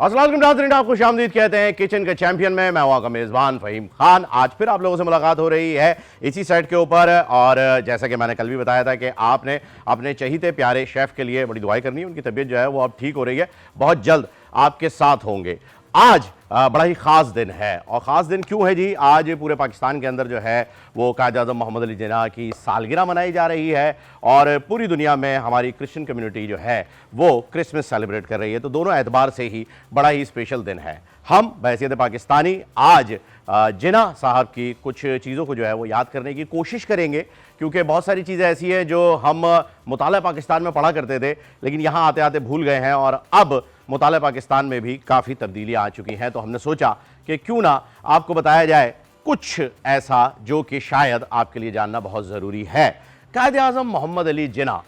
अस्सलाम वालेकुम, आपको खुशामदीद कहते हैं किचन के चैंपियन में। मैं हुआ का मेज़बान फ़हीम खान। आज फिर आप लोगों से मुलाकात हो रही है इसी सेट के ऊपर, और जैसा कि मैंने कल भी बताया था कि आपने अपने चहीते प्यारे शेफ़ के लिए बड़ी दुआएं करनी है। उनकी तबीयत जो है वो अब ठीक हो रही है, बहुत जल्द आपके साथ होंगे। आज बड़ा ही ख़ास दिन है, और ख़ास दिन क्यों है जी? आज पूरे पाकिस्तान के अंदर जो है वो कायद-ए-आज़म मोहम्मद अली जिन्ना की सालगिरह मनाई जा रही है, और पूरी दुनिया में हमारी क्रिश्चियन कम्युनिटी जो है वो क्रिसमस सेलिब्रेट कर रही है। तो दोनों एतबार से ही बड़ा ही स्पेशल दिन है। हम बहैसियत पाकिस्तानी आज जिन्ना साहब की कुछ चीज़ों को जो है वो याद करने की कोशिश करेंगे, क्योंकि बहुत सारी चीज़ें ऐसी हैं जो हम मुताला पाकिस्तान में पढ़ा करते थे, लेकिन यहाँ आते आते भूल गए हैं, और अब मुताला पाकिस्तान में भी काफ़ी तब्दीलियाँ आ चुकी हैं। तो हमने सोचा कि क्यों ना आपको बताया जाए कुछ ऐसा जो कि शायद आपके लिए जानना बहुत ज़रूरी है। कायद-ए-आज़म मोहम्मद अली जिन्ना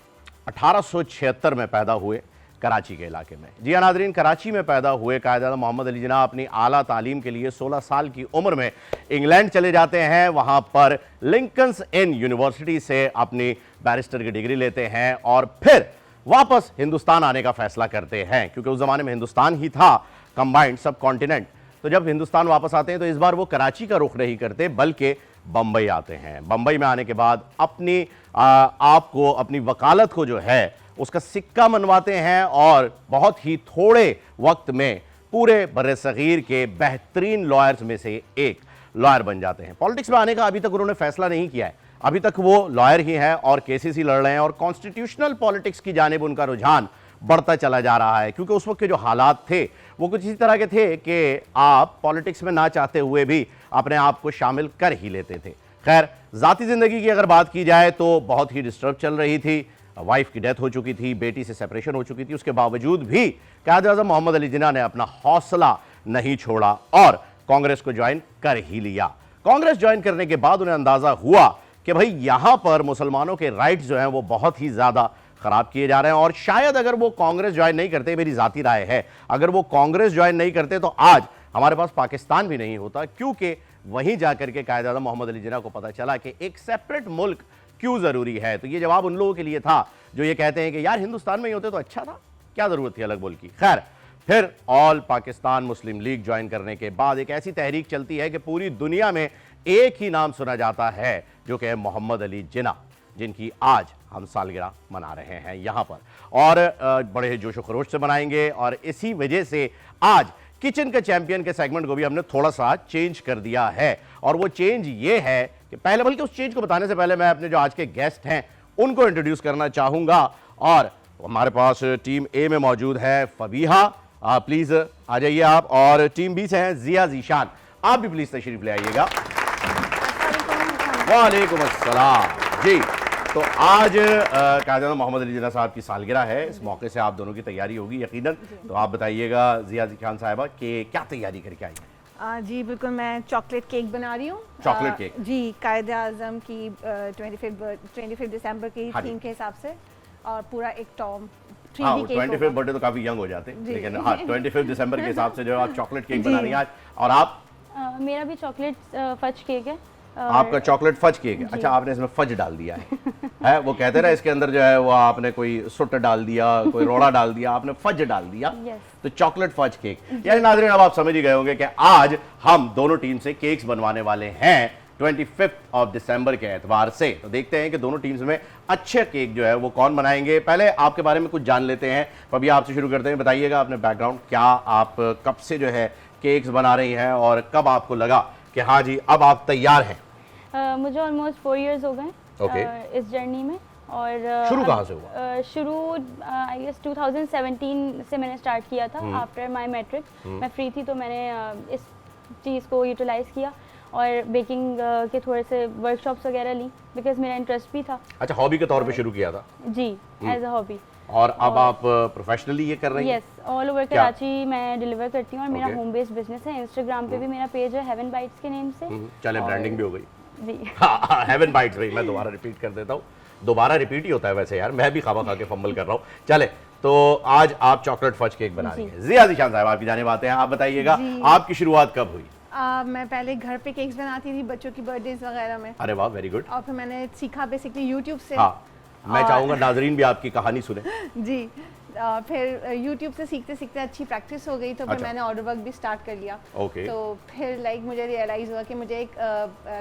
1876 में पैदा हुए कराची के इलाके में। जी हाँ नाज़रीन, कराची में पैदा हुए कायद-ए-आज़म मोहम्मद अली जिन्ना अपनी आला तालीम के लिए 16 साल की उम्र में इंग्लैंड चले जाते हैं। वहाँ पर लिंकन्स इन यूनिवर्सिटी से अपनी बैरिस्टर की डिग्री लेते हैं, और फिर वापस हिंदुस्तान आने का फैसला करते हैं, क्योंकि उस ज़माने में हिंदुस्तान ही था कंबाइंड सब कॉन्टिनेंट। तो जब हिंदुस्तान वापस आते हैं तो इस बार वो कराची का रुख नहीं करते, बल्कि बम्बई आते हैं। बम्बई में आने के बाद अपनी आप को अपनी वकालत को जो है उसका सिक्का मनवाते हैं, और बहुत ही थोड़े वक्त में पूरे बर्रे-सगीर के बेहतरीन लॉयर्स में से एक लॉयर बन जाते हैं। पॉलिटिक्स में आने का अभी तक उन्होंने फैसला नहीं किया है, अभी तक वो लॉयर ही हैं और केसेस ही लड़ रहे हैं, और कॉन्स्टिट्यूशनल पॉलिटिक्स की जानिब उनका रुझान बढ़ता चला जा रहा है, क्योंकि उस वक्त के जो हालात थे वो कुछ इसी तरह के थे कि आप पॉलिटिक्स में ना चाहते हुए भी अपने आप को शामिल कर ही लेते थे। खैर, ज़ाती ज़िंदगी की अगर बात की जाए तो बहुत ही डिस्टर्ब चल रही थी। वाइफ की डेथ हो चुकी थी, बेटी से सेपरेशन हो चुकी थी। उसके बावजूद भी कायद-ए-आज़म मोहम्मद अली जिन्ना ने अपना हौसला नहीं छोड़ा और कांग्रेस को ज्वाइन कर ही लिया। कांग्रेस ज्वाइन करने के बाद उन्हें अंदाज़ा हुआ कि भाई यहाँ पर मुसलमानों के राइट्स जो हैं वो बहुत ही ज़्यादा ख़राब किए जा रहे हैं, और शायद अगर वो कांग्रेस ज्वाइन नहीं करते, मेरी ज़ाती राय है, अगर वो कांग्रेस ज्वाइन नहीं करते तो आज हमारे पास पाकिस्तान भी नहीं होता, क्योंकि वहीं जाकर के कायद-ए-आज़म मोहम्मद अली जिन्ना को पता चला कि एक सेपरेट मुल्क क्यों ज़रूरी है। तो ये जवाब उन लोगों के लिए था जो ये कहते हैं कि यार हिंदुस्तान में ही होते तो अच्छा था, क्या ज़रूरत थी अलग मुल्क की। खैर, फिर ऑल पाकिस्तान मुस्लिम लीग ज्वाइन करने के बाद एक ऐसी तहरीक चलती है कि पूरी दुनिया में एक ही नाम सुना जाता है, जो कि है मोहम्मद अली जिन्ना, जिनकी आज हम सालगिरह मना रहे हैं यहाँ पर, और बड़े जोशो खरोश से मनाएंगे। और इसी वजह से आज किचन के चैंपियन के सेगमेंट को भी हमने थोड़ा सा चेंज कर दिया है, और वो चेंज ये है कि पहले, बल्कि उस चेंज को बताने से पहले मैं अपने जो आज के गेस्ट हैं उनको इंट्रोड्यूस करना चाहूँगा। और हमारे पास टीम ए में मौजूद है फबीहा, प्लीज़ आ जाइए आप, और टीम बी से हैं जिया ज़ीशान, आप भी प्लीज़ तशरीफ़ ले आइएगा। वालेकुम अस्सलाम जी। तो आज कायद-ए-आज़म मोहम्मद अली जिन्ना साहब की सालगिरह है, इस मौके से आप दोनों की तैयारी होगी यकीनन। तो आप बताइएगा जिया ज़ीशान साहिबा कि क्या तैयारी करके आई हैं? जी बिल्कुल, मैं चॉकलेट केक बना रही हूँ। चॉकलेट केक जी, कायद-ए-आज़म की 25 दिसंबर की थीम के हिसाब से, और पूरा एक टॉम 3D केक। 25 बर्थडे तो काफ़ी यंग हो जाते हैं, लेकिन हाँ 25 दिसंबर के हिसाब से जो आप चॉकलेट केक बना रही हैं आज। और आप? मेरा भी चॉकलेट फज केक है। आपका चॉकलेट फज केक है? अच्छा, आपने इसमें फज डाल दिया है वो कहते रहे इसके अंदर जो है वो आपने कोई सुट डाल दिया, कोई रोड़ा डाल दिया, आपने फज डाल दिया। तो चॉकलेट फज केक। यानी नाज़रीन, अब आप समझ ही गए होंगे कि आज हम दोनों टीम से केक्स बनवाने वाले हैं 25 दिसंबर के एतबार से। तो देखते हैं कि दोनों टीम्स में अच्छे केक जो है वो कौन बनाएंगे। पहले आपके बारे में कुछ जान लेते हैं। अभी आपसे शुरू करते हैं, बताइएगा अपने बैकग्राउंड, क्या आप कब से जो है केक्स बना रही हैं, और कब आपको लगा कि हाँ जी अब आप तैयार हैं? मुझे ऑलमोस्ट 4 इयर्स हो गए इस जर्नी में। और शुरू कहाँ से हुआ? शुरू आई गेस 2017 से मैंने स्टार्ट किया था। आफ्टर माय मैट्रिक मैं फ्री थी, तो मैंने इस चीज़ को यूटिलाइज़ किया और बेकिंग के थोड़े से वर्कशॉप्स वगैरह ली, बिकॉज मेरा इंटरेस्ट भी था। अच्छा, हॉबी के तौर पे शुरू किया था? जी, एज अ हॉबी। और अब आप प्रोफेशनली ये कर रही हैं? यस, ऑल ओवर कराची मैं डिलीवर करती हूँ, और मेरा होम बेस्ड बिजनेस है। इंस्टाग्राम पे भी मेरा पेज है हेवन बाइट्स के नेम से। चले, ब्रांडिंग भी हो गई जी। हाँ, हेवन बाइट्स भाई, मैं दोबारा रिपीट कर देता हूँ, दोबारा रिपीट ही होता है वैसे यार, मैं भी खामा खा के फंबल कर रहा हूँ। चले, तो आज आप चॉकलेट फज केक बना रही हैं। जिया ज़ीशान साहब, आपकी जानिब आते हैं, आप बताइएगा आपकी शुरुआत कब हुई? मैं पहले घर पे केक्स बनाती थी बच्चों की बर्थडेज वगैरह में, अरे वाह, वेरी गुड। और फिर मैंने सीखा बेसिकली यूट्यूब से। हाँ, मैं और- चाहूंगा नाजरीन भी आपकी कहानी सुने। जी, फिर यूट्यूब से सीखते सीखते अच्छी प्रैक्टिस हो गई, तो फिर अच्छा। मैंने ऑर्डर वर्क भी स्टार्ट कर लिया। ओके। तो फिर लाइक मुझे रियलाइज़ हुआ कि मुझे एक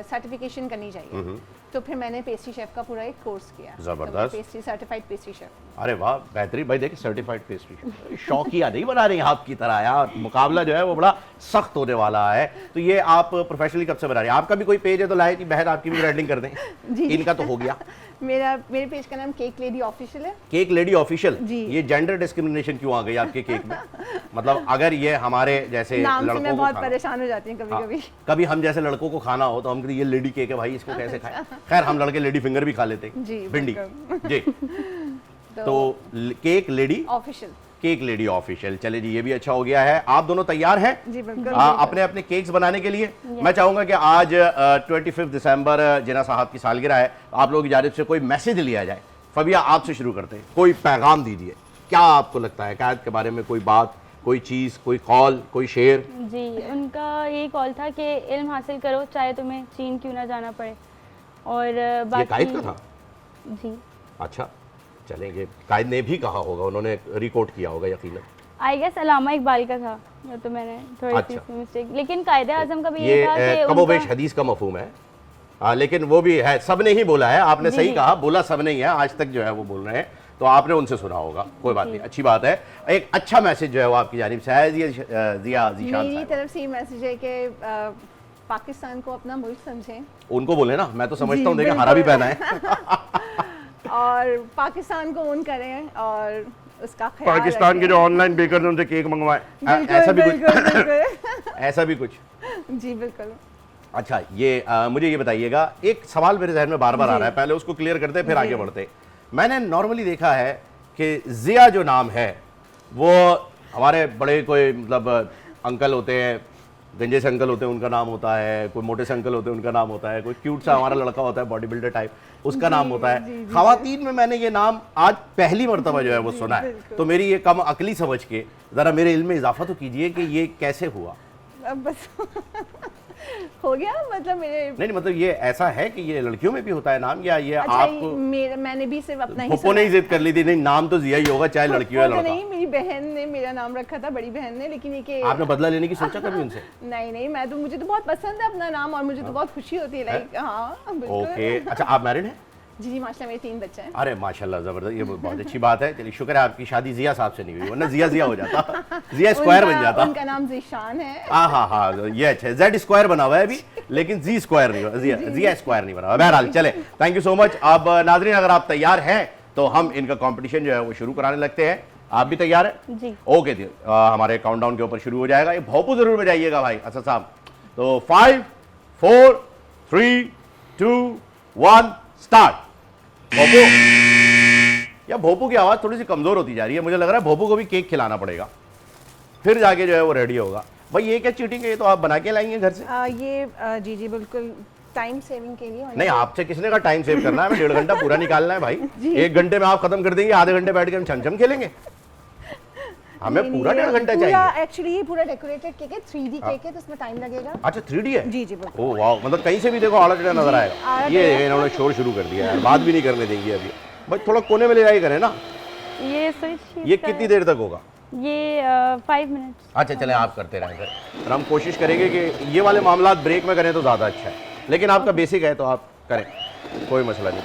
सर्टिफिकेशन करनी चाहिए, तो फिर मैंने पेस्ट्री शेफ का पूरा एक कोर्स किया। जबरदस्त। Pastry certified pastry chef. अरे वाह, बेहतरीन भाई। देखिए, सर्टिफाइड पेस्ट्री शौकिया नहीं बना रही हैं आपकी तरह यार, मुकाबला जो है वो बड़ा सख्त होने वाला है। तो ये आप प्रोफेशनली कब से बना रही हैं? आपका भी कोई पेज है तो लाए कि बहन आपकी भी ब्रांडिंग कर दें। जी। इनका तो हो गया। मेरे पेज का नाम केक लेडी ऑफिशियल है। Cake lady official. जी। ये जेंडर डिस्क्रिमिनेशन क्यों आ गई आपके केक में? मतलब अगर ये हमारे जैसे नाम से लड़कों मैं को बहुत खाना- परेशान हो जाती हूँ कभी हाँ, कभी। कभी हम जैसे लड़कों को खाना हो तो हम कहते ये लेडी केक है भाई, इसको कैसे खाएं? खैर, हम लड़के लेडी फिंगर भी खा लेते हैं। जी, भिंडी बिल्कुल। जी। तो cake lady official. Cake lady official. चले जी, ये भी अच्छा हो गया है। आप दोनों तैयार हैं जी बिल्कुल। अपने अपने केक्स बनाने के लिए? मैं चाहूंगा कि आज 25 दिसंबर जिन्ना साहब की सालगिरह है, आप लोगों की जानिब से कोई मैसेज लिया जाए। फबिया, आपसे शुरू करते हैं, कोई पैगाम दीजिए। क्या आपको लगता है कायद के बारे में? कोई बात, कोई चीज़, कोई कॉल, कोई शेर? जी, उनका यही कॉल था कि इल्म हासिल करो, चाहे तुम्हें चीन क्यों ना जाना पड़े। और ये बाकी कायद का था? जी, अच्छा, चलेंगे। कायद ने भी कहा होगा, उन्होंने रिकॉर्ड किया होगा यकीनन। आई गेस अलामा इकबाल का था, तो मैंने थोड़ी अच्छा। सी मिस्टेक। लेकिन कायदे आजम का भी ये ये था कि कमोबेश उनका हदीस का मफहूम है। लेकिन वो भी है, सब ने ही बोला है। आपने जी, सही जी। कहा, बोला सब नहीं है, आज तक जो है वो बोल रहे हैं, तो आपने उनसे सुना होगा। कोई बात नहीं, अच्छी बात है। एक अच्छा मैसेज जो है वो आपकी जानिब से है। जिया जीशान मेरी साहब, तरफ से ये मैसेज है कि पाकिस्तान को अपना मुल्क समझें, उनको बोले ना, मैं तो समझता जी, हूँ, देखिए हरा भी बिल्कुल। पहना है। और पाकिस्तान को ओन करें और उसका ख्याल पाकिस्तान के रखें। जो ऑनलाइन बेकर उनसे केक मंगवाए, बिल्कुल, ऐसा भी कुछ बिल्कुल, बिल्कुल। ऐसा भी कुछ। जी बिल्कुल। अच्छा, ये मुझे ये बताइएगा, एक सवाल मेरे जहन में बार बार आ रहा है, पहले उसको क्लियर करते फिर आगे बढ़ते। मैंने नॉर्मली देखा है कि जिया जो नाम है वो हमारे बड़े कोई मतलब अंकल होते हैं, गंजे से अंकल होते हैं, उनका नाम होता है, कोई मोटे से अंकल होते हैं, उनका नाम होता है, कोई क्यूट सा हमारा लड़का होता है बॉडी बिल्डर टाइप, उसका नाम होता है। खवातीन में मैंने ये नाम आज पहली मर्तबा जो है वो सुना है। तो मेरी ये कम अकली समझ के ज़रा मेरे इल्म में इजाफा तो कीजिए कि ये कैसे हुआ? अब बस हो गया, मतलब मेरे नहीं, मतलब ये ऐसा है कि ये लड़कियों में भी होता है नाम, या ये अच्छा, आपको मैंने भी सिर्फ अपना ही पप्पो ने ही जिद कर ली थी? नहीं, नाम तो जिया ही होगा, चाहे लड़की हो या तो लड़का। नहीं, मेरी बहन ने मेरा नाम रखा था, बड़ी बहन ने, लेकिन ये कि आपने बदला लेने की सोचा कभी उनसे? नहीं, मैं तो, मुझे तो बहुत पसंद है अपना नाम और मुझे तो बहुत खुशी होती है, लाइक हाँ बिल्कुल। ओके, अच्छा, आप मैरिड हैं? जी माशाल्लाह, मेरे 3 बच्चे हैं। अरे माशाल्लाह, जबरदस्त, ये बहुत अच्छी बात है। चलिए, शुक्र है आपकी शादी जिया साहब से नहीं हुई, वरना जिया जिया हो जाता, जिया स्क्वायर बन जाता। उनका नाम जीशान है। हाँ, ये अच्छा है। जेड स्क्वायर बना हुआ है अभी, लेकिन जी स्क्वायर नहीं हुआ, जिया स्क्वायर नहीं बना हुआ। बहरहाल, चले, थैंक यू सो मच। अब नाजरीन, अगर आप तैयार हैं तो हम इनका कंपटीशन जो है वो शुरू कराने लगते हैं। आप भी तैयार हैं? जी। ओके जी, हमारे काउंटडाउन के ऊपर शुरू हो जाएगा। ये भोपू जरूर बजाइएगा भाई असद साहब। तो 5 4 3 2 1 स्टार्ट। भोपू, या भोपू की आवाज थोड़ी सी कमजोर होती जा रही है, मुझे लग रहा है भोपू को भी केक खिलाना पड़ेगा, फिर जाके जो है वो रेडी होगा। भाई ये क्या चीटिंग है? ये तो आप बना के लाएंगे घर से? ये जी बिल्कुल टाइम सेविंग के लिए होना नहीं, आपसे किसने का टाइम सेव करना है? हमें 1.5 घंटा पूरा निकालना है भाई। जी। 1 घंटे में आप खत्म कर देंगे, आधे घंटे बैठ के हम छमछम खेलेंगे? हमें नहीं, पूरा नहीं, 1.5 घंटा पूरा चाहिए। एक्चुअली ये पूरा डेकोरेटेड केक है, 3D केक है, तो इसमें टाइम लगेगा। अच्छा, 3D है? जी बिल्कुल। ओह वाह, मतलब कहीं से भी देखो आड़ा टेढ़ा नजर आएगा। आड़ा ये टेढ़ा। इन्होंने शोर शुरू कर दिया यार, बात भी नहीं करने देंगे अभी। भाई थोड़ा कोने में ले जाके करें ना। ये स्विच ये कितनी देर तक होगा? ये 5 मिनट्स। अच्छा, चले, आप करते रहें सर, और हम कोशिश करेंगे कि ये वाले मामला ब्रेक में करें तो ज़्यादा अच्छा है, लेकिन आपका बेसिक है तो आप करें, कोई मसला नहीं।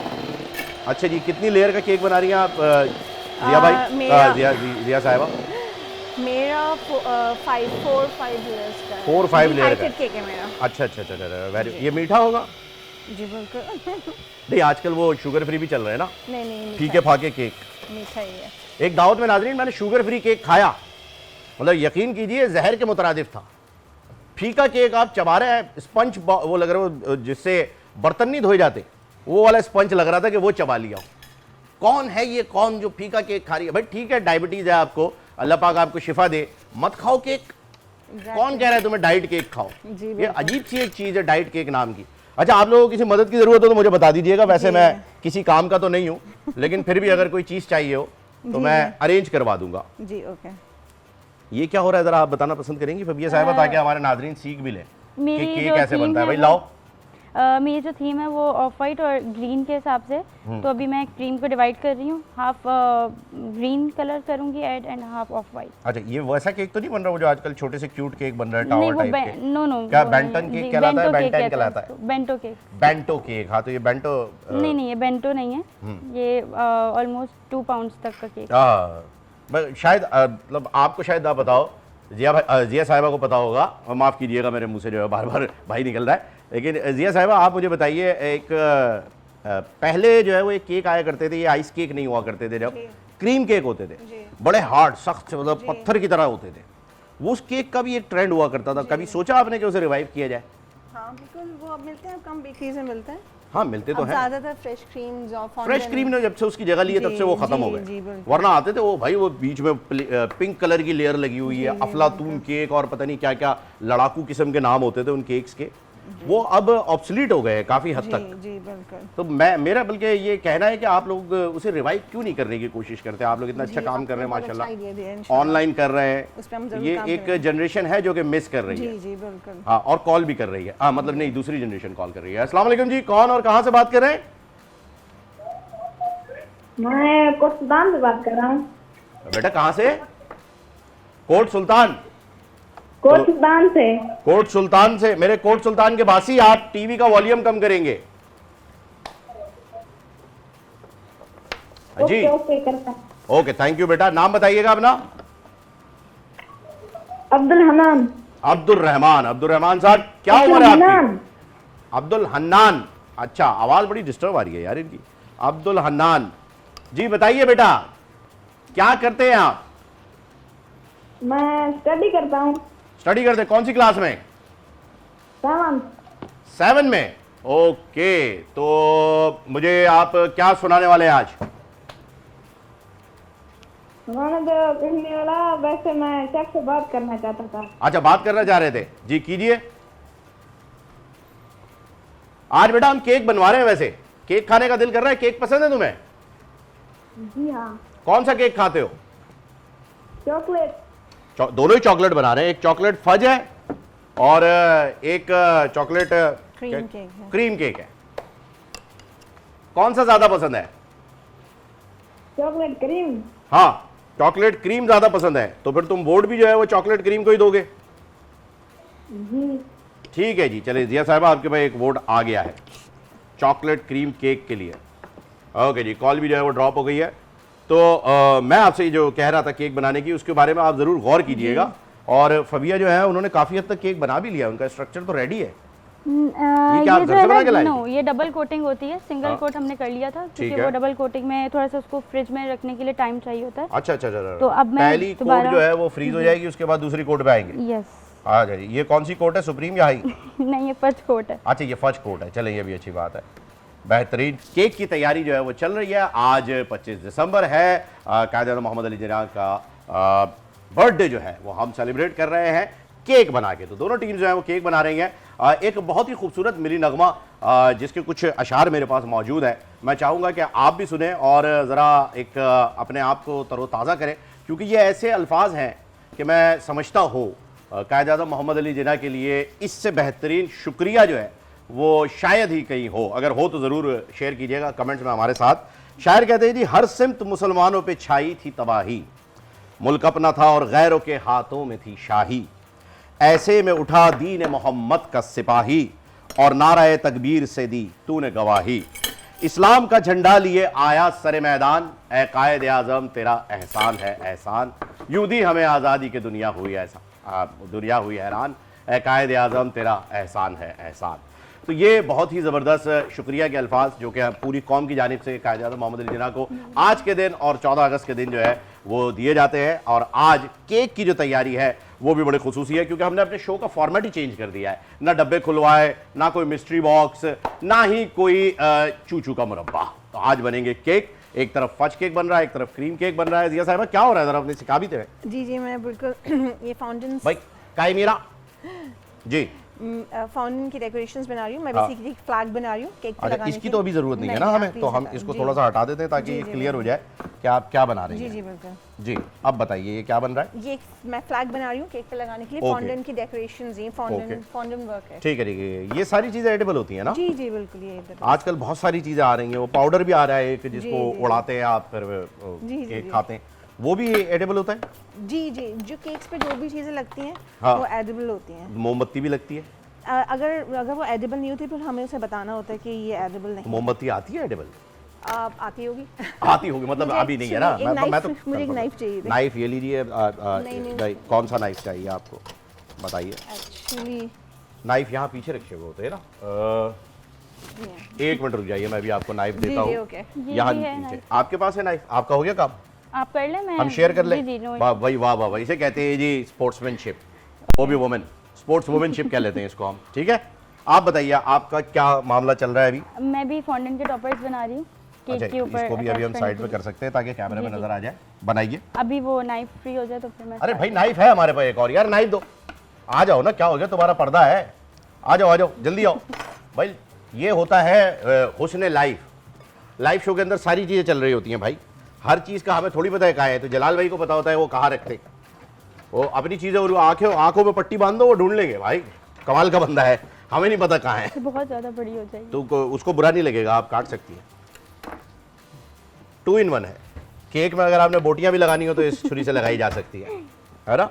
अच्छा जी, कितनी लेयर का केक बना रही हैं आप जिया भाई? मेरा- जिया साहिबा, मेरा 4-5 लेयर्स का है। 4-5 लेयर का? केक है मेरा। अच्छा, वेरी। ये मीठा होगा? जी बिल्कुल। नहीं, आजकल वो शुगर फ्री भी चल रहे हैं ना, नहीं, फीके फाके केक। मीठा ही है। एक दावत में नाज़रीन मैंने शुगर फ्री केक खाया, मतलब यकीन कीजिए जहर के मुतरादिफ था। फीका केक आप चबा रहे हैं, स्पंज वो लग रहा है जिससे बर्तन नहीं धोए जाते, वो वाला स्पंज लग रहा था कि वो चबा लिया। कौन है ये, कौन जो फीका केक खा रही है? भाई ठीक है, डायबिटीज है आपको, अल्लाह पाक आपको शिफा दे, मत खाओ केक। कौन कह रहा है तुम्हें डाइट केक खाओ? जी, ये बिल्कुल। अजीब सी एक चीज़ है डाइट केक नाम की। अच्छा, आप लोगों को किसी मदद की ज़रूरत हो तो मुझे बता दीजिएगा, वैसे मैं किसी काम का तो नहीं हूँ, लेकिन फिर भी अगर कोई चीज़ चाहिए हो तो मैं अरेंज करवा दूंगा। जी ओके। ये क्या हो रहा है, ज़रा आप बताना पसंद करेंगी फबिया साहिबा, ताकि हमारे नाज़रीन सीख भी लें? मेरी केक जो कैसे थीम बनता है भाई, वो- लाओ। मेरी जो थीम है वो ऑफ वाइट और ग्रीन के हिसाब से, तो अभी मैं क्रीम को डिवाइड कर रही हूँ, हाफ ग्रीन कलर करूँगी add and half of white. अच्छा, ये वैसा केक तो नहीं बन रहा वो जो आजकल छोटे से क्यूट केक बन रहा है, नहीं टावर वो टाइप के? नो नो क्या वो बेंटन नहीं, केक जी, कहलाता है, बेंटो केक बेंटन कहते कहलाता हैं है? इसको, बेंटो केक। बेंटो केक, हाँ तो ये बेंटो नहीं नहीं, ये बेंटो नहीं है, ये ऑलमोस्ट 2 पाउंड्स तक का केक। शायद मतलब आपको शायद ना बताओ, जिया साहिबा को पता होगा, और माफ़ कीजिएगा मेरे मुंह से जो है बार बार भाई निकल रहा है, लेकिन जिया साहिबा आप मुझे बताइए, एक पहले जो है वो एक केक आया करते थे, ये आइस केक नहीं हुआ करते थे, जब क्रीम केक होते थे, बड़े हार्ड सख्त, मतलब पत्थर की तरह होते थे, वो उस केक का भी एक ट्रेंड हुआ करता था, कभी सोचा आपने कि उसे रिवाइव किया जाए? हाँ बिल्कुल, वो अब मिलते हैं, अब कम बेकरी से मिलते हैं। हाँ मिलते तो अब हैं, ज्यादातर फ्रेश क्रीम जो फ्रेश क्रीम ने जब से उसकी जगह ली है तब से वो खत्म हो जी, गए, बिल्कुल। वरना आते थे वो भाई, वो बीच में पिंक कलर की लेयर लगी हुई है, अफलातून केक और पता नहीं क्या क्या लड़ाकू किस्म के नाम होते थे उन केक्स के, वो अब ऑब्सोलीट हो गए काफी हद तक। जी बिल्कुल। तो मेरा बल्कि ये कहना है कि आप लोग उसे रिवाइव क्यों नहीं करने की कोशिश करते? आप लोग इतना अच्छा काम कर रहे हैं माशाल्लाह, ऑनलाइन कर रहे उस पे हम हैं, जरूर ये काम एक करेंगे। जनरेशन है जो कि मिस कर रही है। जी बिल्कुल। हाँ, और कॉल भी कर रही है, हाँ मतलब नहीं, दूसरी जनरेशन कॉल कर रही है। अस्सलाम वालेकुम जी, कौन और कहाँ से बात कर रहे हैं? मैं कोट सुल्तान से बात कर रहा हूँ। बेटा कहाँ से? कोट सुल्तान? कोट सुल्तान से। कोट सुल्तान से? मेरे कोट सुल्तान के बासी, आप टीवी का वॉल्यूम कम करेंगे जी। ओके ओके करता हूँ। ओके, थैंक यू बेटा। नाम बताइएगा अपना। अब्दुल हन्नान। अब्दुल रहमान। अब्दुल रहमान साहब, क्या उम्र है आपकी? अब्दुल हन्नान। अच्छा, आवाज बड़ी डिस्टर्ब आ रही है यार इनकी। अब्दुल हन्नान जी, बताइए बेटा क्या करते हैं आप? मैं स्टडी करता हूँ। स्टडी करते हैं, कौन सी क्लास में? 7 में। ओके, तो मुझे आप क्या सुनाने वाले हैं आज? उन्होंने जो कहने वाला, वैसे मैं शेफ से बात करना चाहता था। अच्छा, बात करना चाह रहे थे जी, कीजिए। आज बेटा हम केक बनवा रहे हैं, वैसे केक खाने का दिल कर रहा है, केक पसंद है तुम्हें? जी हाँ। कौन सा केक खाते हो? चॉकलेट। दोनों ही चॉकलेट बना रहे हैं, एक चॉकलेट फज है और एक चॉकलेट क्रीम केक है। क्रीम केक है। कौन सा ज्यादा पसंद है? Chocolate cream. हाँ, चॉकलेट क्रीम ज्यादा पसंद है, तो फिर तुम वोट भी जो है वो चॉकलेट क्रीम को ही दोगे। जी। ठीक है जी, चलिए जिया साहबा, आपके पास एक वोट आ गया है चॉकलेट क्रीम केक के लिए। ओके जी, कॉल भी जो है वो ड्रॉप हो गई है। तो मैं आपसे जो कह रहा था केक बनाने की, उसके बारे में आप ज़रूर गौर कीजिएगा। और फबिया जो है उन्होंने काफ़ी हद तक केक बना भी लिया, उनका स्ट्रक्चर तो रेडी है। क्या आप ये घर जो से बना के है लाए? ना, नो, ये डबल कोटिंग होती है, सिंगल हाँ। कोट हमने कर लिया था ठीक क्योंकि है। वो डबल कोटिंग में थोड़ा सा उसको फ्रिज में रखने के लिए टाइम चाहिए होता है। अच्छा अच्छा अच्छा। तो अब मैं पहली कोट दोबारा- जो है वो फ्रीज हो जाएगी, उसके बाद दूसरी कोट पे आएंगे। यस। आ जाइए। ये कौन सी कोट है, सुप्रीम या हाई? नहीं, ये फर्स्ट कोट है। अच्छा, ये फर्स्ट कोट है, चले ये भी अच्छी बात है। बेहतरीन केक की तैयारी जो है वो चल रही है। आज 25 दिसंबर है, कायद-ए-आज़म मोहम्मद अली जिन्ना का बर्थडे जो है वो हम सेलिब्रेट कर रहे हैं केक बना के। तो दोनों टीम जो है वो केक बना रही हैं। एक बहुत ही खूबसूरत मिली नगमा जिसके कुछ अशार मेरे पास मौजूद है, मैं चाहूँगा कि आप भी सुने और ज़रा एक अपने आप को तरोताज़ा करें, क्योंकि ये ऐसे अल्फाज हैं कि मैं समझता हूँ कायद-ए-आज़म मोहम्मद अली जिन्ना के लिए इससे बेहतरीन शुक्रिया जो है वो शायद ही कहीं हो। अगर हो तो ज़रूर शेयर कीजिएगा कमेंट्स में हमारे साथ। शायर कहते हैं जी, हर सिमत मुसलमानों पे छाई थी तबाही, मुल्क अपना था और गैरों के हाथों में थी शाही, ऐसे में उठा दीन मोहम्मद का सिपाही और नाराए तकबीर से दी तूने गवाही, इस्लाम का झंडा लिए आया सरे मैदान, ए कायद आज़म तेरा एहसान है एहसान, यूं दी हमें आज़ादी के दुनिया हुई हैरान, ए कायद आज़म तेरा एहसान है एहसान। तो ये बहुत ही ज़बरदस्त शुक्रिया के अल्फाज जो कि पूरी कौम की जानिब से कायद-ए-आज़म मोहम्मद अली जिन्ना को आज के दिन और 14 अगस्त के दिन जो है वो दिए जाते हैं। और आज केक की जो तैयारी है वो भी बड़ी खुसूसी है, क्योंकि हमने अपने शो का फॉर्मेट ही चेंज कर दिया है। ना डब्बे खुलवाए, ना कोई मिस्ट्री बॉक्स, ना ही कोई चूचू का मुरब्बा। तो आज बनेंगे केक, एक तरफ फज केक बन रहा है, एक तरफ क्रीम केक बन रहा है। जिया साहिबा क्या हो रहा है, जरा अपने सिखा भी थे। जी मैं बिल्कुल ये फाउंटेन भाई काई मीरा जी, फाउंटेन की डेकोरेशंस बना रही हूँ मैं, हाँ। बेसिकली फ्लैग बना रही हूँ केक पे अच्छा, लगाने इसकी के तो अभी लिए। ज़रूरत नहीं है नहीं, ना आप हमें, तो please हम हटा- इसको जी। थोड़ा सा हटा देते हैं ताकि जी, ये जी, क्लियर हो जाए। क्या बना रही जी हैं? जी बिल्कुल। जी, अब बताइए ये क्या बन रहा है? ये मैं फ्लैग बना रही हूँ केक पे लगाने के लिए। Okay. फॉन्डेंट की डेकोरेशंस हैं, Okay. फॉन्डेंट वर्क है। ठीक है, ये सारी चीज़ें एडिबल होती हैं ना? जी जी बिल्कुल। ये इधर आजकल बहुत सारी चीज़ें आ रही हैं, वो पाउडर भी आ रहा है एक जिसको जी। उड़ाते हैं आप फिर जी, केक जी। खाते हैं, वो भी एडिबल होता है? जी जी, जो केक्स पे जो भी चीज़ें लगती हैं हाँ। वो एडिबल होती हैं। मोमबत्ती भी लगती है? अगर वो एडिबल नहीं होती फिर हमें उसे बताना होता है कि ये एडिबल नहीं है। मोमबत्ती आती है एडिबल? आती होगी। आती होगी मतलब मुझे अभी नहीं है ना? actually एक मुझे एक नाइफ चाहिए थी। नाइफ ये लीजिए। नहीं। कौन सा नाइफ चाहिए आपको बताइए? एक्चुअली नाइफ यहाँ पीछे रखे हुए होते हैं ना। एक मिनट रुक जाइए, मैं भी आपको नाइफ जी, देता जी, हूँ। ओके। ये यहाँ भी है नीचे knife। आपके पास है नाइफ? आपका हो गया काम? आप कर लें, मैं हम शेयर कर लें? जी जी, no वाह भाई वाह वाह वाह, इसे कहते हैं जी स्पोर्ट्समैनशिप, वो भी वुमेन, स्पोर्ट्स वुमेनशिप कह लेते हैं इसको हम। ठीक है, आप बताइए आपका क्या मामला चल रहा है अभी? मैं भी फॉन्डेंट के टॉपर्स बना रही हूँ अच्छा, केक के ऊपर इसको भी अभी हम attach साइड करने पे के कर सकते हैं ताकि कैमरे में जी, नजर आ जाए। बनाइए। लिए। अभी वो नाइफ फ्री हो जाए तो फिर मैं अरे भाई नाइफ है हमारे पास एक और, यार नाइफ दो। आ जाओ ना, क्या हो गया, तुम्हारा पर्दा है, आ जाओ जल्दी आओ भाई। ये होता है हुस्न लाइव शो के अंदर सारी चीजें चल रही होती हैं भाई, हर चीज का हमें थोड़ी पता है कहाँ है। तो जलाल भाई को पता होता है वो कहाँ रखते, वो अपनी चीजें और आंखों में पट्टी बांध दो, वो ढूंढ लेंगे भाई, कमाल का बंदा है, हमें नहीं पता कहाँ है। तो बहुत ज़्यादा बड़ी हो जाएगी। तो उसको बुरा नहीं लगेगा, आप काट सकती हैं। 2 in 1 है। केक में अगर आपने बोटियां भी लगानी हो तो इस छुरी से लगाई जा सकती है ना?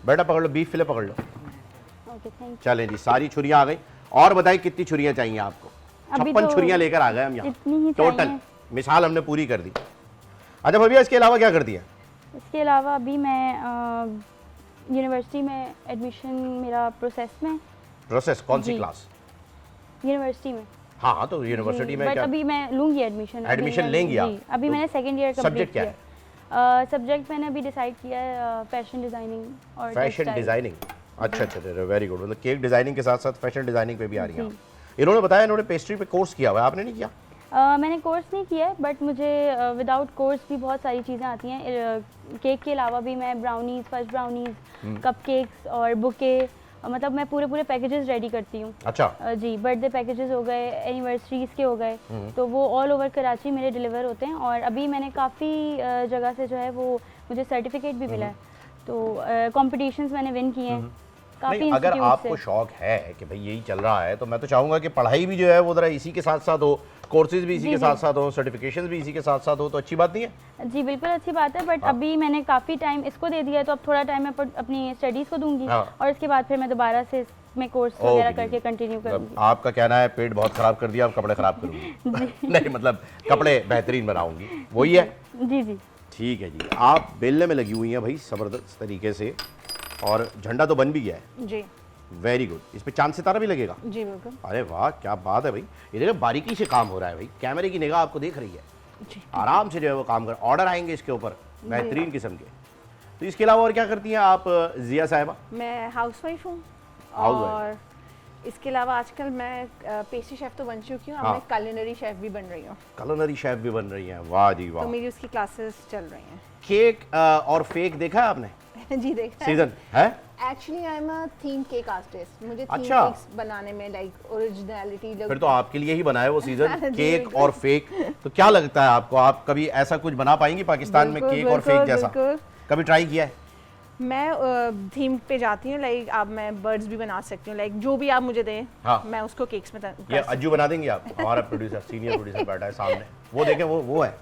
बेटा पकड़ लो, बीफ फिले पकड़ लो। ओके, थैंक चलें जी, सारी छुरियां आ गई। और बताइए कितनी छुरियां चाहिए आपको? अभी 56 तो छुरियां लेकर आ गए हम इतनी यहाँ ही टोटल, चाहिए। मिसाल हमने पूरी कर दी। अच्छा भैया, इसके अलावा क्या करती है? यू। इसके अलावा अभी मैं यूनिवर्सिटी में एडमिशन मेरा प्रोसेस में, प्रोसेस कौन सी जी। क्लास? यूनिवर्सिटी में। हाँ तो यूनिवर्सिटी में बट क्या अभी मैं लूंगी एडमिशन। एडमिशन लेंगी आप? अभी तो मैंने सेकंड ईयर subject कंप्लीट क्या किया। सब्जेक्ट मैंने अभी डिसाइड किया है फैशन डिजाइनिंग और फैशन textile। डिजाइनिंग? अच्छा, वेरी गुड। मतलब केक डिजाइनिंग के साथ साथ फैशन डिजाइनिंग पे भी आ रही हैं आप। इन्होंने बताया इन्होंने पेस्ट्री पे कोर्स किया हुआ है, आपने नहीं किया? मैंने कोर्स नहीं किया है बट मुझे विदाउट कोर्स भी बहुत सारी चीज़ें आती हैं। केक के अलावा भी मैं ब्राउनीज, फर्स्ट ब्राउनीज, कपकेक्स और बुके, मतलब मैं पूरे पैकेजेस रेडी करती हूँ। अच्छा। जी, बर्थडे पैकेजेस हो गए, एनिवर्सरीज के हो गए, तो वो ऑल ओवर कराची मेरे डिलीवर होते हैं। और अभी मैंने काफ़ी जगह से जो है वो मुझे सर्टिफिकेट भी मिला है, तो कॉम्पिटिशन्स मैंने विन किए हैं काफ़ी। नहीं, अगर आपको शौक है कि भाई यही चल रहा है तो मैं तो चाहूंगा कि पढ़ाई भी जो है वो जरा इसी के साथ साथ हो, कोर्सेज भी इसी के साथ साथ हो, सर्टिफिकेशंस भी इसी के साथ साथ हो, तो अच्छी बात नहीं है? जी बिल्कुल अच्छी बात है, बट अभी मैंने काफ़ी टाइम इसको दे दिया है, तो अब थोड़ा टाइम मैं अपनी स्टडीज़ को दूंगी और इसके बाद फिर मैं दोबारा से इसमें कोर्स वगैरह करके कंटिन्यू करूँगी। आपका कहना है पेट बहुत खराब कर दिया, अब कपड़े खराब करूंगी। नहीं मतलब कपड़े बेहतरीन बनाऊंगी, वही है? जी जी ठीक है जी। आप बेलने में लगी हुई हैं भाई जबरदस्त तरीके से, और झंडा तो बन भी गया है। जी वेरी गुड। इस पे चांद सितारा भी लगेगा? जी बिल्कुल। अरे वाह, क्या बात है भाई, ये देखो बारीकी से काम हो रहा है भाई, कैमरे की निगाह आपको देख रही है, जी आराम से जो है वो काम कर। ऑर्डर आएंगे इसके ऊपर बेहतरीन किस्म के। तो इसके अलावा और क्या करती हैं आप जिया साहिबा? मैं हाउसवाइफ हूँ, Housewife। और इसके अलावा आजकल मैं पेस्ट्री शेफ तो बन चुकी हूँ, अब मैं culinary शेफ भी बन रही हूँ, culinary शेफ भी बन रही हैं? वाह जी वाह। तो मेरी उसकी क्लासेस चल रही हैं। केक और फेक देखा है आपने? जी देखा है। सीजन है? Actually I am a theme cake artist, मुझे थीम अच्छा। केक्स बनाने में लाइक ओरिजिनलिटी फिर तो आपके लिए ही बना है वो सीजन, केक और फेक। तो क्या लगता है आपको, आप कभी ऐसा कुछ बना पाएंगी पाकिस्तान में, केक और फेक जैसा? कभी ट्राई किया है? मैं थीम पे जाती हूँ, लाइक अब मैं बर्ड्स भी बना सकती हूँ, लाइक जो भी आप मुझे दें हाँ। मैं उसको केक्स में ये अज्जू बना देंगे आप? हमारा प्रोड्यूसर, सीनियर प्रोड्यूसर बैठा है सामने, वो देखें, वो है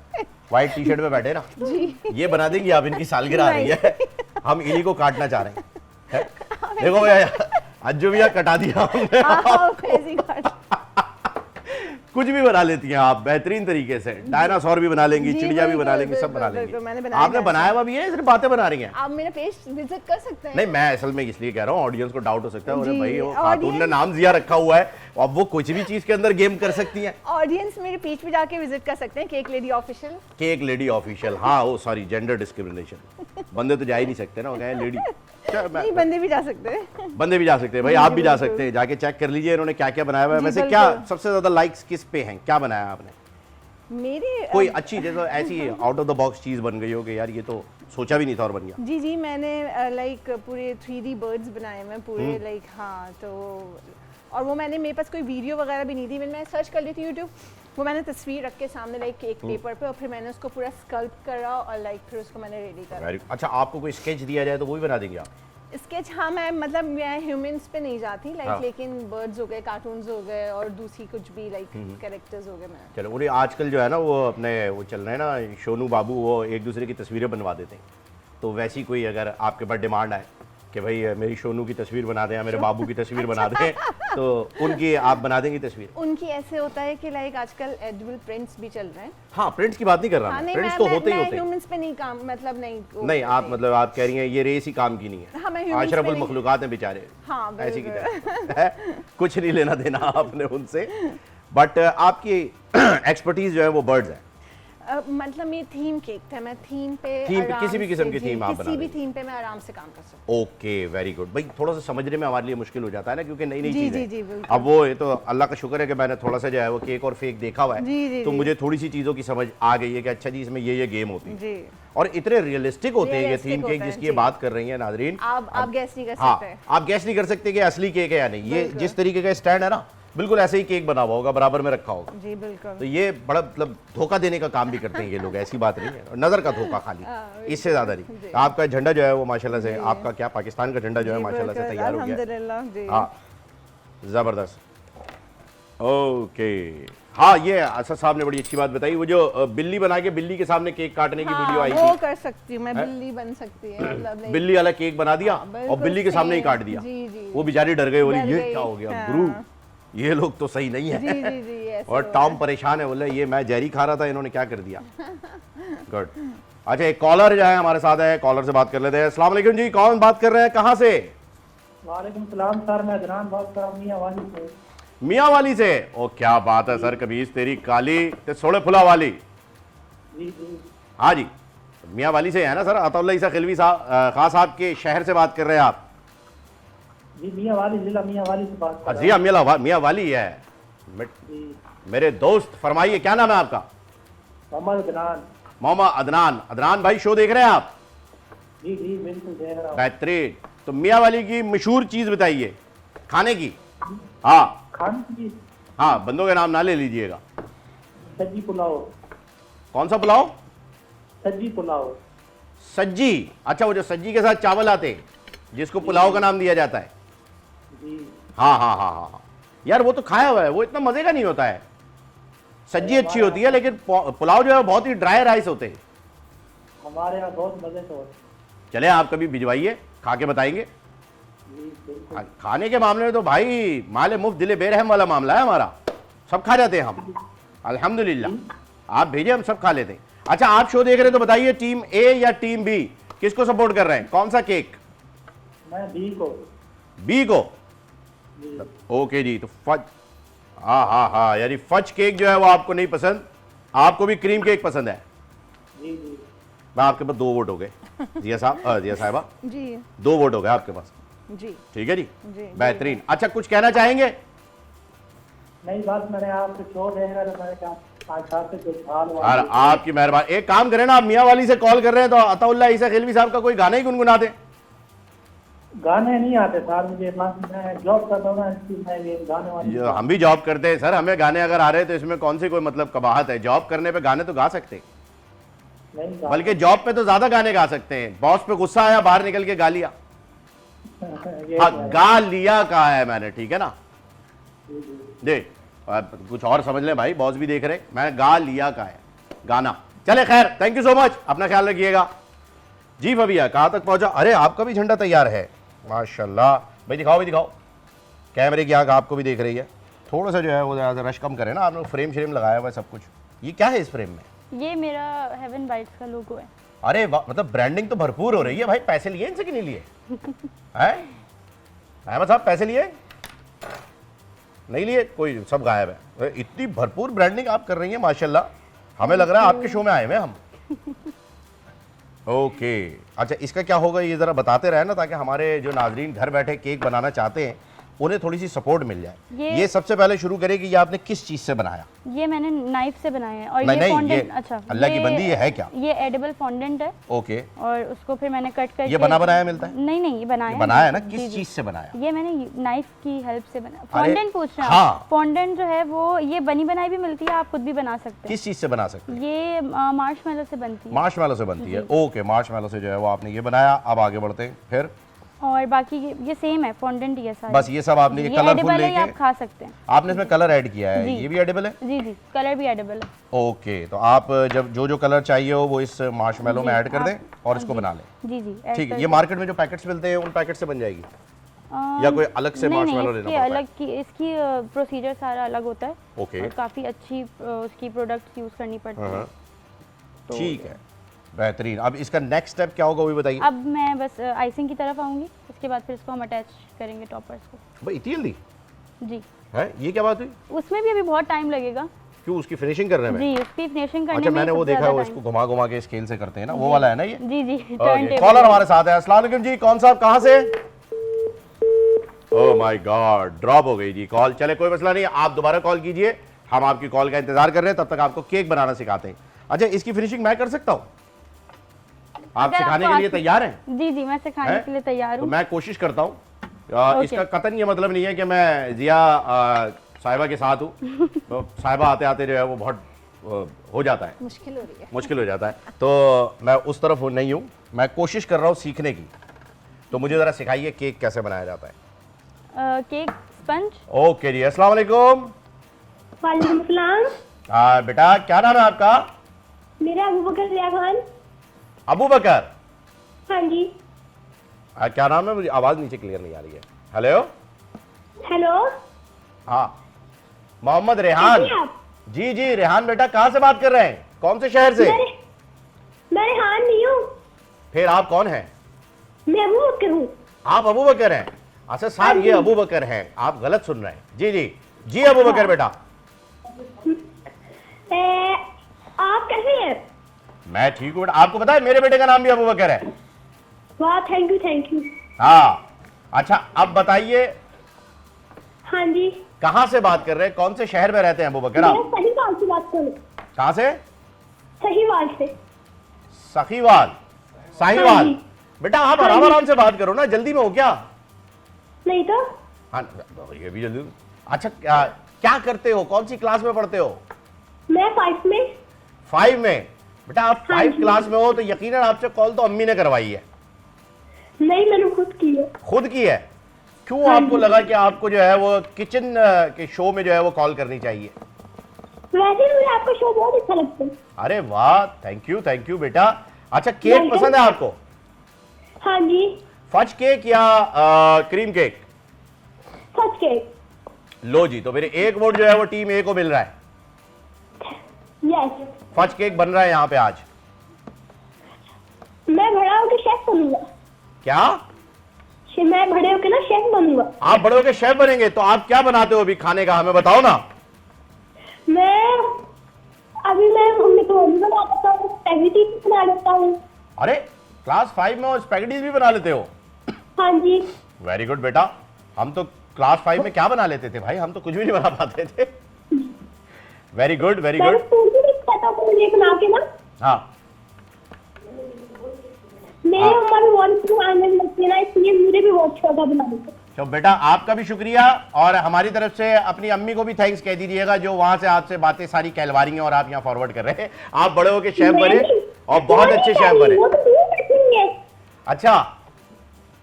व्हाइट टी शर्ट में बैठे ना जी, ये बना देंगी आप? इनकी सालगिरह आ रही है, हम इन्हीं को काटना चाह रहे हैं। देखो भैया, अज्जू भैया कटा दिया हमने। कुछ भी बना लेती हैं आप बेहतरीन तरीके से, डायनासोर भी बना लेंगी, चिड़िया भी बना लेंगी, सब बना लेंगी। आपने बनाया हुआ भी है, सिर्फ बातें बना रही हैं? आप मेरा पेज विजिट कर सकते हैं। नहीं, मैं असल में इसलिए कह रहा हूँ, ऑडियंस को डाउट हो सकता है, अरे भाई वो खातून ने नाम जिया रखा हुआ है, अब वो कुछ भी चीज के अंदर गेम कर सकती हैं। ऑडियंस मेरे पेज पे जाके विजिट कर सकते हैं, cake lady official. Cake lady official, हाँ वो सॉरी, जेंडर डिस्क्रिमिनेशन, बंदे तो जा ही नहीं सकते ना, वो कहे लेडी। नहीं, बंदे भी जा सकते हैं। बंदे भी जा सकते हैं भाई, आप भी जा सकते हैं, जाके चेक कर लीजिए इन्होंने क्या क्या बनाया हुआ है। वैसे क्या सबसे ज्यादा लाइक्स किस पे हैं, क्या बनाया आपने? मेरी कोई अच्छी जैसे ऐसी आउट ऑफ द बॉक्स चीज बन गई हो कि यार ये तो सोचा भी नहीं था और बन गया? जी जी, मैंने लाइक पूरे 3D बर्ड्स बनाए हैं पूरे, लाइक हाँ, तो और वो मैंने, मेरे पास कोई वीडियो वगैरह भी नहीं थी, मैं सर्च कर ली थी यूट्यूब, वो मैंने तस्वीर रख के सामने लाइक एक पेपर पे, और फिर मैंने उसको पूरा स्कल्प करा और लाइक फिर उसको मैंने रेडी करा। अच्छा, आपको कोई स्केच दिया जाए तो वो भी बना देंगे आप? स्केच हाँ, मैं मतलब मैं ह्यूमंस पे नहीं जाती लाइक हाँ। लेकिन बर्ड्स हो गए, कार्टून्स हो गए और दूसरी कुछ भी लाइक कैरेक्टर्स हो गए। मैं चलो, उन्हें आजकल जो है ना वो अपने वो चल रहे हैं ना सोनू बाबू, वो एक दूसरे की तस्वीरें बनवा देते हैं। तो वैसी कोई अगर आपके पास डिमांड आए कि भाई मेरी सोनू की तस्वीर बना दें या मेरे बाबू की तस्वीर बना दें, तो उनकी आप बना देंगी तस्वीर? उनकी ऐसे होता है कि लाइक आजकल एडिबल प्रिंट्स भी चल रहे हैं। हाँ, प्रिंट्स की बात नहीं कर रहा हाँ, मैं, नहीं, प्रिंट्स तो होते ही होते हैं। ह्यूमंस पे नहीं काम मतलब नहीं नहीं, आप मतलब आप कह रही हैं ये रेस ही काम की नहीं हाँ, मैं है, humans अशरफुल पे नहीं- मखलूकात हैं बेचारे, हाँ, ऐसी की बिल्कुल। तरह है, कुछ नहीं लेना देना आपने उनसे। बट आपकी एक्सपर्टीज जो है वो बर्ड्स है। मतलब ये थीम केक था, मैं थीम पे थीम पे, आराम किसी भी किस्म से- की जी, थीम आप बना किसी भी देंगे। थीम पे मैं आराम से काम कर सकती ओके, वेरी गुड। भाई थोड़ा सा समझने में हमारे लिए मुश्किल हो जाता है ना, क्योंकि नई नई जी, चीज़ जी, है। जी, बिल्कुल। अब वो ये तो अल्लाह का शुक्र है कि मैंने थोड़ा सा जो है वो केक और फेक देखा हुआ है, जी, जी, तो जी। मुझे थोड़ी सी चीज़ों की समझ आ गई है कि अच्छा जी इसमें ये गेम होती हूँ। है, जी, और इतने रियलिस्टिक होते हैं ये Realistic थीम केक होता है, जिसकी ये जी। बात कर रही हैं नाजरीन। आप गैस नहीं कर हाँ, सकते। आप गैस नहीं कर सकते कि असली केक है या नहीं। ये बिल्कुल। जिस तरीके का स्टैंड है ना, बिल्कुल ऐसे ही केक बना हुआ होगा, बराबर में रखा होगा। जी बिल्कुल। तो ये बड़ा मतलब धोखा देने का काम भी करते हैं ये लोग, ऐसी बात नहीं है, नजर का धोखा खाली, इससे ज्यादा नहीं। आपका झंडा जो है वो माशाल्लाह से, आपका क्या पाकिस्तान का झंडा जो है जी, माशाल्लाह से बिल्कुल, तैयार हो गया है। अल्हम्दुलिल्लाह, जी। हाँ, जबरदस्त। ओके, हाँ, ये असद साहब ने बड़ी अच्छी बात बताई, वो जो बिल्ली बना के बिल्ली के सामने केक काटने की वीडियो हाँ, आई वो थी, कर सकती हूँ मैं, बिल्ली बन सकती है मतलब नहीं। बिल्ली वाला केक बना दिया और बिल्कुल बिल्ली के सामने ही same, काट दिया। जी, जी। वो बेचारी डर गई, बोली डर ये गई, क्या हो गया हाँ। गुरु, ये लोग तो सही नहीं जी, है। जी, जी, ऐसे और हो टॉम परेशान है, बोले ये मैं जहरी खा रहा था, इन्होंने क्या कर दिया। गुड। अच्छा, एक कॉलर जो है हमारे साथ है, कॉलर से बात कर लेते हैं। अस्सलाम वालेकुम जी, कौन बात कर रहे हैं, कहाँ से? वालेकुम सलाम सर, मैं अदनान बात कर रहा हूँ मियाँ वाली से। मियाँ वाली से? ओ क्या बात है सर, कबीज तेरी काली ते सोड़े फुला वाली। जी जी हाँ जी, मियाँ वाली से है ना सर, अतउल्लाह ईसा खिलवी साहब, खास साहब के शहर से बात कर रहे हैं आप? जी, मियाँ वाली जिला मियाँ वाली से बात कर जी हाँ, मियाँ वाली है। जी, मेरे दोस्त, फरमाइए क्या नाम है आपका? मोहम्मद अदनान। मोहम्मद अदनान। अदनान भाई शो देख रहे हैं आप? जी जी बिल्कुल देख रहा हूँ। बेहतरीन। तो मियाँ वाली की मशहूर चीज बताइए खाने की। हाँ खाने की हाँ, बंदों के नाम ना ले लीजिएगा। सज्जी पुलाव। कौन सा पुलाव? सज्जी पुलाव। सज्जी? अच्छा, वो जो सज्जी के साथ चावल आते हैं, जिसको पुलाव का नाम दिया जाता है। जी हाँ हाँ हाँ हाँ हाँ, यार वो तो खाया हुआ है, वो इतना मजे का नहीं होता है। सज्जी अच्छी होती है, लेकिन पुलाव जो है बहुत ही ड्राई राइस होते हैं। हमारे यहाँ बहुत मजे से होते चले आप कभी भिजवाइए, खा के बताएंगे। हैं। जी बिल्कुल। खाने के मामले में तो भाई माले मुफ्त दिले बेरहम वाला मामला है हमारा, सब खा जाते हैं हम अल्हम्दुलिल्लाह। आप भेजे, हम सब खा लेते हैं। अच्छा, आप शो देख रहे हैं तो बताइए टीम ए या टीम बी, किसको सपोर्ट कर रहे हैं? कौन सा केक? मैं बी को। बी को? जी ओके जी, तो फज, हाँ हाँ हाँ, यानी फज केक जो है वो आपको नहीं पसंद, आपको भी क्रीम केक पसंद है। जी जी मैं आपके पास 2 वोट हो गए जिया साहब, जिया साहिबा, जी 2 वोट हो गए आपके पास। जी ठीक है जी, जी, बेहतरीन। अच्छा, कुछ कहना चाहेंगे? नहीं, बस मैंने आपके शो देख रहा था, मैंने कहा आज आपसे कुछ हाल और आपकी मेहरबानी। एक काम करें ना, आप मियाँ वाली से कॉल कर रहे हैं तो अताउल्लाह ईसा खिलवी साहब का कोई गाना ही गुनगुना दें। गाने नहीं आते सर मुझे, बस मैं जॉब करता हूँ ना, इसलिए मैं ये गाने वाले। हम भी जॉब करते हैं सर, हमें गाने अगर आ रहे हैं तो इसमें कौन सी कोई मतलब कबाहत है? जॉब करने पे गाने तो गा सकते हैं, नहीं गाने। बल्कि जॉब पे तो ज्यादा गाने गा सकते हैं। बॉस पे गुस्सा आया, बाहर निकल के गा लिया। ये हाँ, है। गा लिया कहा है मैंने, ठीक है ना जी, जी। जी, कुछ और समझ लें भाई, बॉस भी देख रहे हैं, मैंने गा लिया कहा है गाना। चले खैर, थैंक यू सो मच, अपना ख्याल रखिएगा जी। फबिया कहाँ तक पहुंचा? अरे आपका भी झंडा तैयार है, माशाल्लाह। भाई दिखाओ, भी दिखाओ, कैमरे की आंख आपको भी देख रही है। थोड़ा सा जो है वो ज़्यादा रश कम करें ना, आपने फ्रेम श्रेम लगाया हुआ है सब कुछ। ये क्या है इस फ्रेम में? ये मेरा हेवन बाइट्स का लोगो है। अरे वाह, मतलब ब्रांडिंग तो भरपूर हो रही है भाई। पैसे लिए इनसे कि नहीं लिए हैं अहमद साहब? पैसे लिए नहीं लिए? कोई, सब गायब है। इतनी भरपूर ब्रांडिंग आप कर रही हैं माशाल्लाह, हमें लग रहा है आपके शो में आए हुए हम। ओके, अच्छा इसका क्या होगा ये ज़रा बताते रहे ना, ताकि हमारे जो नाजरीन घर बैठे केक बनाना चाहते हैं उन्हें थोड़ी सी सपोर्ट मिल जाए। ये- ये सबसे पहले शुरू करें कि ये आपने किस चीज से बनाया? ये मैंने नाइफ से बनाया है और नहीं, ये नहीं, फॉन्डेंट, ये अच्छा अल्लाह की बंदी ये है क्या? ये एडिबल फॉन्डेंट है ओके, और उसको फिर मैंने कट करके ये बना बनाया मिलता है? नहीं नहीं, ये बनाया बनाया है ना, जी, किस जी। चीज से बनाया? ये मैंने नाइफ की हेल्प से बनाया। फॉन्डेंट पूछ रहे हैं हाँ। आप? फॉन्डेंट जो है वो ये बनी बनाई भी मिलती है, आप खुद भी बना सकते हैं। किस चीज से बना सकते हैं? ये मार्शमेलो से बनती है मार्शमैलो से बनती है। ओके, मार्शमैलो से जो है वो आपने ये बनाया। अब आगे बढ़ते हैं फिर। और बाकी ये सेम है, फॉन्डेंट ही है सारे। बस ये सब आपने ये ये कलरफुल एडिबल है, ये आप लेके खा सकते हैं। आपने इसमें कलर ऐड किया है, जी। ये भी एडिबल है? जी जी, कलर भी एडिबल है। ओके, तो आप जब जो जो कलर चाहिए हो वो इस मार्शमैलो में जी, ऐड कर दें आप- और इसको जी। बना लें। जी जी, ऐड ठीक है, कर- ये मार्केट में जो पैकेट्स मिलते हैं उन पैकेट से बन जाएगी या कोई अलग से नहीं, मार्शमैलो नहीं, लेना इसकी पड़ता है? अलग की इसकी प्रोसीजर सारा अलग होता है ओके, और काफ़ी अच्छी उसकी प्रोडक्ट्स यूज़ करनी पड़ती है। हाँ, ठीक है, बेहतरीन। अब इसका नेक्स्ट स्टेप क्या होगा वो भी बताइए। अब मैं बस आइसिंग की तरफ आऊँगी, उसके बाद फिर इसको हम अटैच करेंगे टॉपर्स को। भाई इतनी जल्दी जी, है? ये क्या बात हुई? उसमें भी अभी बहुत टाइम लगेगा। क्यों, उसकी फिनिशिंग करने में? जी, उसकी फिनिशिंग करने अच्छा, में मैंने वो सबसे देखा है, वो ज़्यादा इसको घुमा घुमा के स्केल से करते हैं ना, वो वाला है ना ये? time- जी जी, ओके, turntable। कॉलर हमारे साथ है। अस्सलाम वालेकुम जी, कौन साहब, कहाँ से? ओह माय गॉड, ड्रॉप हो गई जी कॉल। चले, कोई मसला नहीं, आप दोबारा कॉल कीजिए, हम आपकी कॉल का इंतजार कर रहे हैं। तब तक आपको केक बनाना सिखाते हैं। अच्छा, इसकी फिनिशिंग मैं कर सकता हूँ? आप अगर सिखाने आपको के लिए आती- तैयार हैं? जी जी, मैं सिखाने हैं? के लिए तैयार तो हूँ। मैं कोशिश करता हूँ। ओके। इसका कतन ये मतलब नहीं है कि मैं जिया साहिबा के साथ हूँ। तो साहिबा आते आते जो है वो बहुत हो जाता है, मुश्किल हो रही है। मुश्किल हो जाता है, तो मैं उस तरफ नहीं हूँ। मैं कोशिश कर रहा हूँ सीखने की। तो मुझे ज़रा सिखाइए केक कैसे बनाया जाता है। Cake sponge. ओके जी, अस्सलाम वालेकुम। वालेकुम सलाम। बेटा, क्या नाम है आपका? मेरा अबू बकर रिया खान। अबू बकर। हाँ जी। क्या नाम है? मुझे आवाज़ नीचे क्लियर नहीं आ रही है। हेलो। हेलो। हाँ, मोहम्मद रेहान। कैसे हैं आप? जी जी, रेहान बेटा, कहाँ से बात कर रहे हैं? कौन से शहर से? मैं रेहान नहीं हूँ, फिर आप कौन हैं? मैं अबू बकर हूँ। आप अबू बकर हैं? अच्छा साहब, ये अबू बकर हैं, आप गलत सुन रहे हैं। जी जी जी, अबू बकर बेटा। आप कैसे हैं? मैं ठीक हूँ बेटा। आपको पता है मेरे बेटे का नाम भी अबू बकर है? वाह, थैंक यू थैंक यू। हाँ। अच्छा, अब बताइए हाँ जी, कहाँ से बात कर रहे हैं, कौन से शहर में रहते हैं अबू बकर मैं आप? सहीवाल से बात करूँ। कहाँ से? सहीवाल से। सखीवाल, हाँ साहिवाल। जी। बेटा आप हाँ आराम जी। आराम से बात करो ना, जल्दी में हो क्या? नहीं तो हाँ, ये भी जल्दी। अच्छा, क्या करते हो, कौन सी क्लास में पढ़ते हो? मैं 5 में। 5 में? बेटा आप हाँ 5 जी। क्लास में हो तो यकीनन आपसे कॉल तो अम्मी ने करवाई है। नहीं, मैंने खुद की है। खुद की है? क्यों हाँ आपको जी। लगा कि आपको जो है वो किचन के शो में जो है वो कॉल करनी चाहिए? वैसे मुझे आपका शो बहुत अच्छा लगता है। अरे वाह, थैंक यू बेटा। अच्छा, केक वेलकम। पसंद है आपको? हाँ जी, फज केक या क्रीम केक? सच के। लो जी, तो मेरे एक वोट जो है वो टीम ए को मिल रहा है। यस, फज केक बन रहा है यहाँ पे आज। मैं बड़ा होकर शेफ बनूंगा। क्या? मैं बड़े होकर ना शेफ बनूंगा। आप बड़े होके शेफ बनेंगे? तो आप क्या बनाते हो अभी खाने का, हमें बताओ ना। मैं मैक्रोनी बना लेता हूँ, स्पैगेटी भी बना लेता हूँ। अरे, क्लास 5 में और स्पैगेटीज भी बना लेते हो? हाँ जी। वेरी गुड बेटा। हम तो क्लास 5 में क्या बना लेते थे भाई, हम तो कुछ भी नहीं बना पाते थे। वेरी गुड, वेरी मैंने गुड। स्कूल में भी खाता हूँ मुझे बना के ना। हाँ, मेरी अम्मा भी बहुत अच्छी बनाने लगती है ना, इसलिए मुझे भी बहुत शौक है बनाने का। तो बेटा आपका भी शुक्रिया और हमारी तरफ से अपनी अम्मी को भी थैंक्स कह दीजिएगा जो वहां से आपसे बातें सारी कहलवा रही हैं और आप यहाँ फॉरवर्ड कर रहे हैं। आप बड़े होके शेफ बने और बहुत अच्छे शेफ बने। वो तो दूर बैठी है। अच्छा,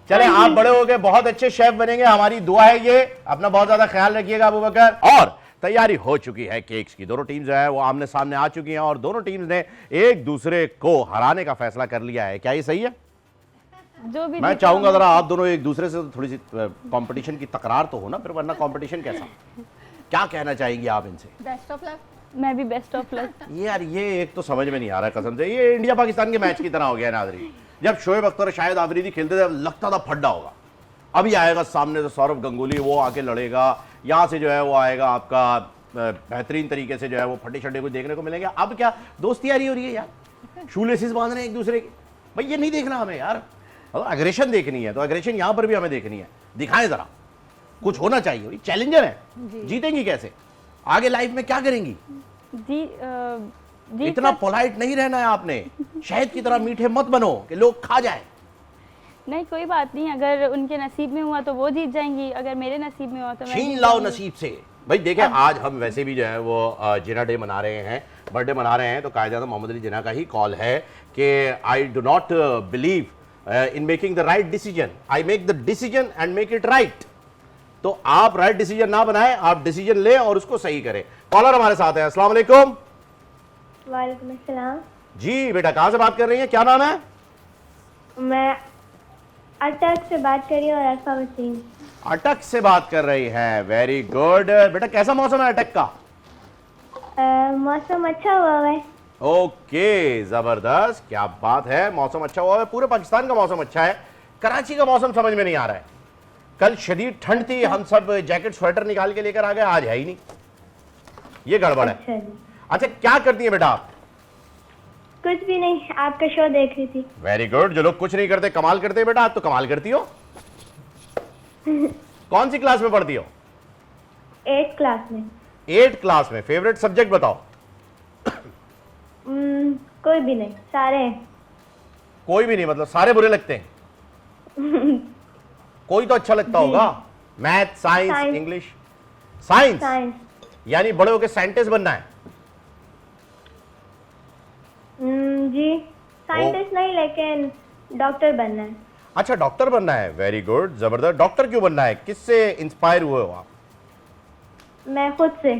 चले, आप बड़े होके बहुत अच्छे शेफ बनेंगे, हमारी दुआ है ये। अपना बहुत ज्यादा ख्याल रखिएगा अबू बकर। और तैयारी हो चुकी है केक्स की, दोनों टीम्स जो है वो आमने सामने आ चुकी हैं और दोनों टीम्स ने एक दूसरे को हराने का फैसला कर लिया है। क्या ये सही है? जो भी मैं जीता चाहूंगा वो- जरा आप दोनों एक दूसरे से थोड़ी सी कंपटीशन की तकरार तो हो ना, फिर वरना कंपटीशन कैसा? क्या कहना चाहेंगी आप इनसे? Best of luck. मैं भी बेस्ट ऑफ लक। यार ये एक तो समझ में नहीं आ रहा कसम से, ये इंडिया पाकिस्तान के मैच की तरह हो गया नाजरी। जब शोएब अख्तर और शाहिद आफरीदी खेलते थे लगता था फड्डा होगा। अभी आएगा सामने से सौरव गंगुली, वो आके लड़ेगा, यहाँ से जो है वो आएगा आपका बेहतरीन तरीके से जो है वो फटे शड्डे को देखने को मिलेंगे। अब क्या दोस्ती यारी हो रही है यार, शूलेसिस बांध रहे हैं एक दूसरे के। भाई ये नहीं देखना हमें यार, अगर एग्रेशन देखनी है तो एग्रेशन यहाँ पर भी हमें देखनी है। दिखाएं जरा, कुछ होना चाहिए, चैलेंजर है, जी। जीतेंगी कैसे, आगे लाइफ में क्या करेंगी? जी जी इतना पोलाइट नहीं रहना है आपने, शहद की तरह मीठे मत बनो कि लोग खा जाए। नहीं, कोई बात नहीं, अगर उनके नसीब में हुआ तो वो जीत जाएंगी, अगर मेरे नसीब में हुआ तो मैं छीन जीत लाओ जाऊंगी। नसीब से। भाई देखें, आज हम वैसे भी जो है वो जिना डे मना रहे हैं, बर्थडे मना रहे हैं, तो कायदा मोहम्मद अली जिना का ही कॉल है कि I do not believe in making the right decision, I make the decision and make it right. तो आप राइट डिसीजन ना बनाएं, आप डिसीजन लें और उसको सही करें। कॉलर हमारे साथ है, अस्सलाम वालेकुम। वालेकुम अस्सलाम। जी बेटा, कहाँ से बात कर रही हैं, क्या नाम है? मैं अटक से बात कर रही हूँ और अरफा वसीम। अटक से बात कर रही हैं, वेरी गुड। बेटा कैसा मौसम है अटक का? मौसम अच्छा हुआ है। ओके, जबरदस्त, क्या बात है, मौसम अच्छा हुआ है। पूरे पाकिस्तान का मौसम अच्छा है, कराची का मौसम समझ में नहीं आ रहा है। कल शदीद ठंड थी, हम सब जैकेट स्वेटर निकाल के लेकर आ गए, आज है ही नहीं, ये गड़बड़ है। अच्छा जी। अच्छा, क्या करती है बेटा आप? कुछ भी नहीं, आपका शो देख रही थी। वेरी गुड, जो लोग कुछ नहीं करते कमाल करते हैं बेटा, आप तो कमाल करती हो। कौन सी क्लास में पढ़ती हो? 8th क्लास में। 8th क्लास में। फेवरेट सब्जेक्ट बताओ। कोई भी नहीं, सारे हैं। कोई भी नहीं मतलब सारे बुरे लगते हैं? कोई तो अच्छा लगता होगा। Math, science, science. English. Science science. यानी बड़े होकर साइंटिस्ट बनना है? जी, साइंटिस्ट नहीं लेकिन डॉक्टर बनना है। अच्छा, डॉक्टर बनना है, वेरी गुड, जबरदस्त। डॉक्टर क्यों बनना है, किससे इंस्पायर हुए हो आप? मैं खुद से।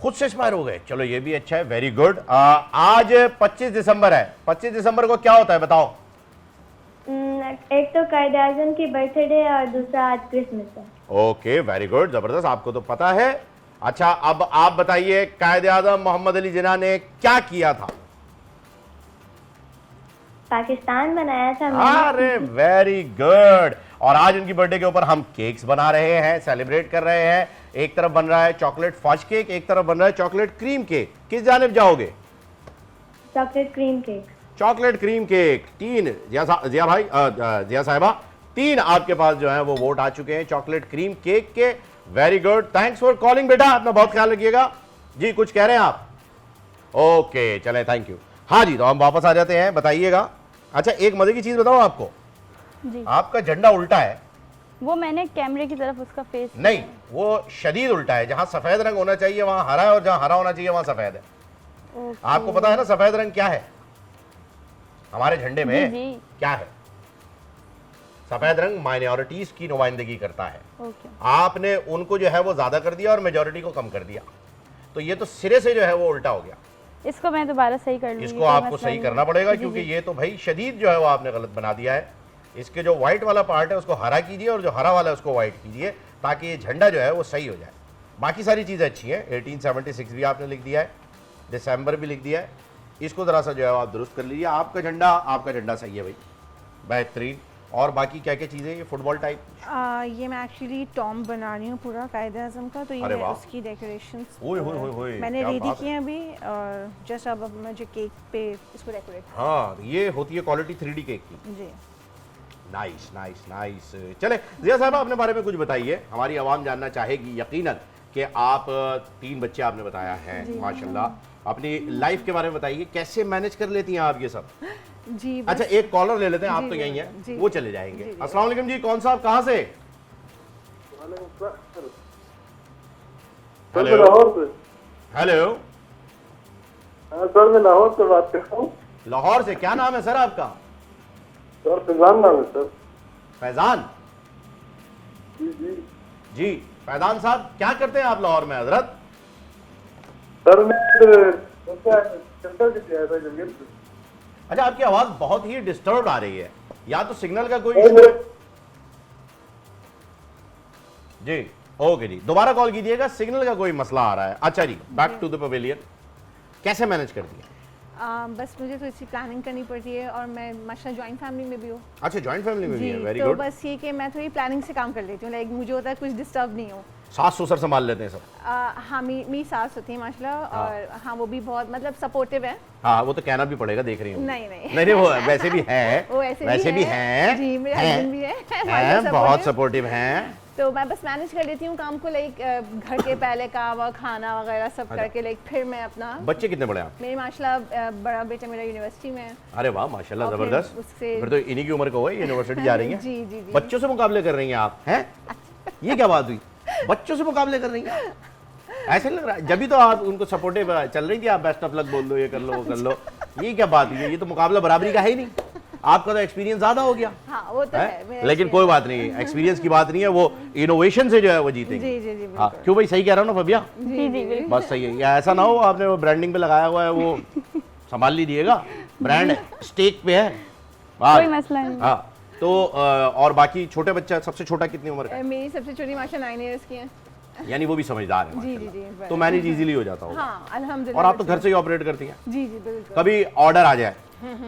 खुद से इंस्पायर हो गए, चलो ये भी अच्छा है, वेरी गुड। आज 25 दिसंबर है, 25 दिसंबर को क्या होता है बताओ? एक तो कायदे आज़म की बर्थडे है और दूसरा आज क्रिसमस है। ओके, वेरी गुड, जबरदस्त, आपको तो पता है। अच्छा, अब आप बताइए, कायदे आज़म मोहम्मद अली जिन्ना ने क्या किया था? पाकिस्तान बनाया था मैंने। अरे वेरी गुड। और आज उनकी बर्थडे के ऊपर हम केक्स बना रहे हैं, सेलिब्रेट कर रहे हैं। एक तरफ बन रहा है चॉकलेट फज केक, एक तरफ बन रहा है चॉकलेट क्रीम केक। किस जानिब जाओगे? Chocolate cream cake. Chocolate cream cake. 3 जिया भाई, जिया साहिबा, 3 आपके पास जो है वो वोट आ चुके हैं चॉकलेट क्रीम केक के। Very good, thanks for calling बेटा, अपना बहुत ख्याल रखिएगा। जी कुछ कह रहे हैं आप? ओके, चले, थैंक यू। हाँ जी, तो हम वापस आ जाते हैं, बताइएगा। अच्छा, एक मजे की चीज बताओ आपको, जी। आपका झंडा उल्टा है। वो मैंने कैमरे की तरफ उसका फेस नहीं, वो शदीद उल्टा है, जहां सफेद रंग होना चाहिए वहां हरा है, और जहां हरा होना चाहिए वहां सफेद है। ओके। आपको पता है ना सफेद रंग क्या है हमारे झंडे में? जी, जी। क्या है? सफेद रंग माइनॉरिटीज की नुमाइंदगी करता है। ओके। आपने उनको जो है वो ज्यादा कर दिया और मेजोरिटी को कम कर दिया, तो ये तो सिरे से जो है वो उल्टा हो गया। इसको मैं दोबारा सही कर लूंगी, इसको कोई आपको मसला सही नहीं। करना पड़ेगा, जी, क्योंकि जी। ये तो भाई शदीद जो है वो आपने गलत बना दिया है। इसके जो व्हाइट वाला पार्ट है उसको हरा कीजिए और जो हरा वाला है उसको व्हाइट कीजिए, ताकि ये झंडा जो है वो सही हो जाए। बाकी सारी चीज़ें अच्छी हैं। 1876 भी आपने लिख दिया है, दिसंबर भी लिख दिया है, इसको ज़रा सा जो है आप दुरुस्त कर लीजिए। आपका झंडा सही है भाई, बेहतरीन। और बाकी क्या क्या चीज़ें, ये फुटबॉल टाइप? ये मैं एक्चुअली टॉम बना रही हूँ पूरा कायदे आज़म का, तो अरे ये वाह। उसकी डेकोरेशंस ओए होए होए होए, मैंने क्या रेडी बात किए हैं अभी, और जस्ट अब मुझे केक पे इसको डेकोरेट। हाँ, ये होती है क्वालिटी 3D केक की। जी। Nice nice nice. चले जिया साहब, अपने बारे में कुछ बताइए, हमारी आवाम जानना चाहेगी यकीनन कि आप 3 बच्चे आपने बताया है माशाल्लाह। अपनी लाइफ के बारे में बताइए, कैसे मैनेज कर लेती हैं आप ये सब? जी बस। अच्छा, एक कॉलर ले लेते हैं, आप जी, तो जी, यही हैं, जी, वो जी। चले जाएंगे। जी, जी। अस्सलाम वालेकुम जी, कौन साहब, कहाँ से? हेलो लाहौर से। हेलो, हाँ सर, मैं लाहौर से बात कर रहा हूँ। लाहौर से, क्या नाम है सर आपका? सर फैजान नाम है सर। फैजान जी जी जी। फैजान साहब, क्या करते हैं आप लाहौर में हजरत? सर, मैं सेंटर के लिए आया था जंगल से। अच्छा, आपकी आवाज बहुत ही डिस्टर्ब आ रही है, या तो सिग्नल का कोई और इशू है? जी, ओके जी, दोबारा कॉल कीजिएगा, सिग्नल का कोई मसला आ रहा है। अच्छा जी, बैक टू द पवेलियन, कैसे मैनेज करती है? बस मुझे तो इसकी प्लानिंग करनी पड़ती है, और मैं माशाल्लाह जॉइंट फैमिली में भी हूँ। अच्छा, जॉइंट फैमिली में भी है, वेरी तो गुड। बस ये कि मैं थोड़ी प्लानिंग से काम कर लेती हूँ, लाइक मुझे होता है कुछ डिस्टर्ब नहीं हो। सास ससुर संभाल लेते हैं सब? हाँ, मेरी सास होती है माशाल्लाह, और हाँ वो भी बहुत मतलब सपोर्टिव है। हाँ, वो तो कहना भी पड़ेगा, देख रही हूँ। नहीं नहीं नहीं, वो वैसे भी है, वो वैसे भी हैं, जी, मेरे हैं, हस्बैंड भी है हैं, बहुत सपोर्टिव हैं। तो मैं बस मैनेज कर लेती हूँ काम को, लाइक घर के पहले काम और खाना वगैरह सब करके, लाइक फिर मैं अपना। बच्चे कितने बड़े हैं आप? मेरे माशाल्लाह बड़ा बेटा मेरा यूनिवर्सिटी में है। अरे वाह माशाल्लाह, और फिर जबरदस्त। उससे- फिर तो इन्हीं की उम्र का हुआ है, यूनिवर्सिटी जा रही हैं। जी जी जी। बच्चों से मुकाबले कर रही हैं आप, हैं? ये क्या बात हुई, बच्चों से मुकाबले कर रही हैं? ऐसे लग रहा है, जब भी तो आप उनको सपोर्टिव चल रही थी, आप बेस्ट ऑफ लक बोल दो, ये कर लो वो कर लो, ये क्या बात हुई? ये तो मुकाबला बराबरी का है ही नहीं, आपका तो एक्सपीरियंस ज्यादा हो गया हाँ वो तो है मेरा लेकिन कोई बात नहीं, एक्सपीरियंस की बात नहीं है, वो इनोवेशन से जो है वो जीतेंगे। जी जी जी हाँ, क्यों भाई, सही कह रहा हूँ ना फबिया? जी जी बिल्कुल। बस सही है, या ऐसा ना हो आपने वो ब्रांडिंग पे लगाया हुआ है, वो संभाल लीजिएगा, ब्रांड स्टेक पे है। कोई मसला नहीं। हाँ, तो और बाकी छोटे बच्चा, सबसे छोटा कितनी उम्र का है? मेरी सबसे छोटी माशा 9 इयर्स की है। यानी वो भी समझदार है जी जी माशाल्लाह। जी। तो मैनेज इजीली हो जाता होगा। हाँ अल्हम्दुलिल्लाह। और आप तो घर से ही ऑपरेट करती हैं। जी जी बिल्कुल। कभी ऑर्डर आ जाए,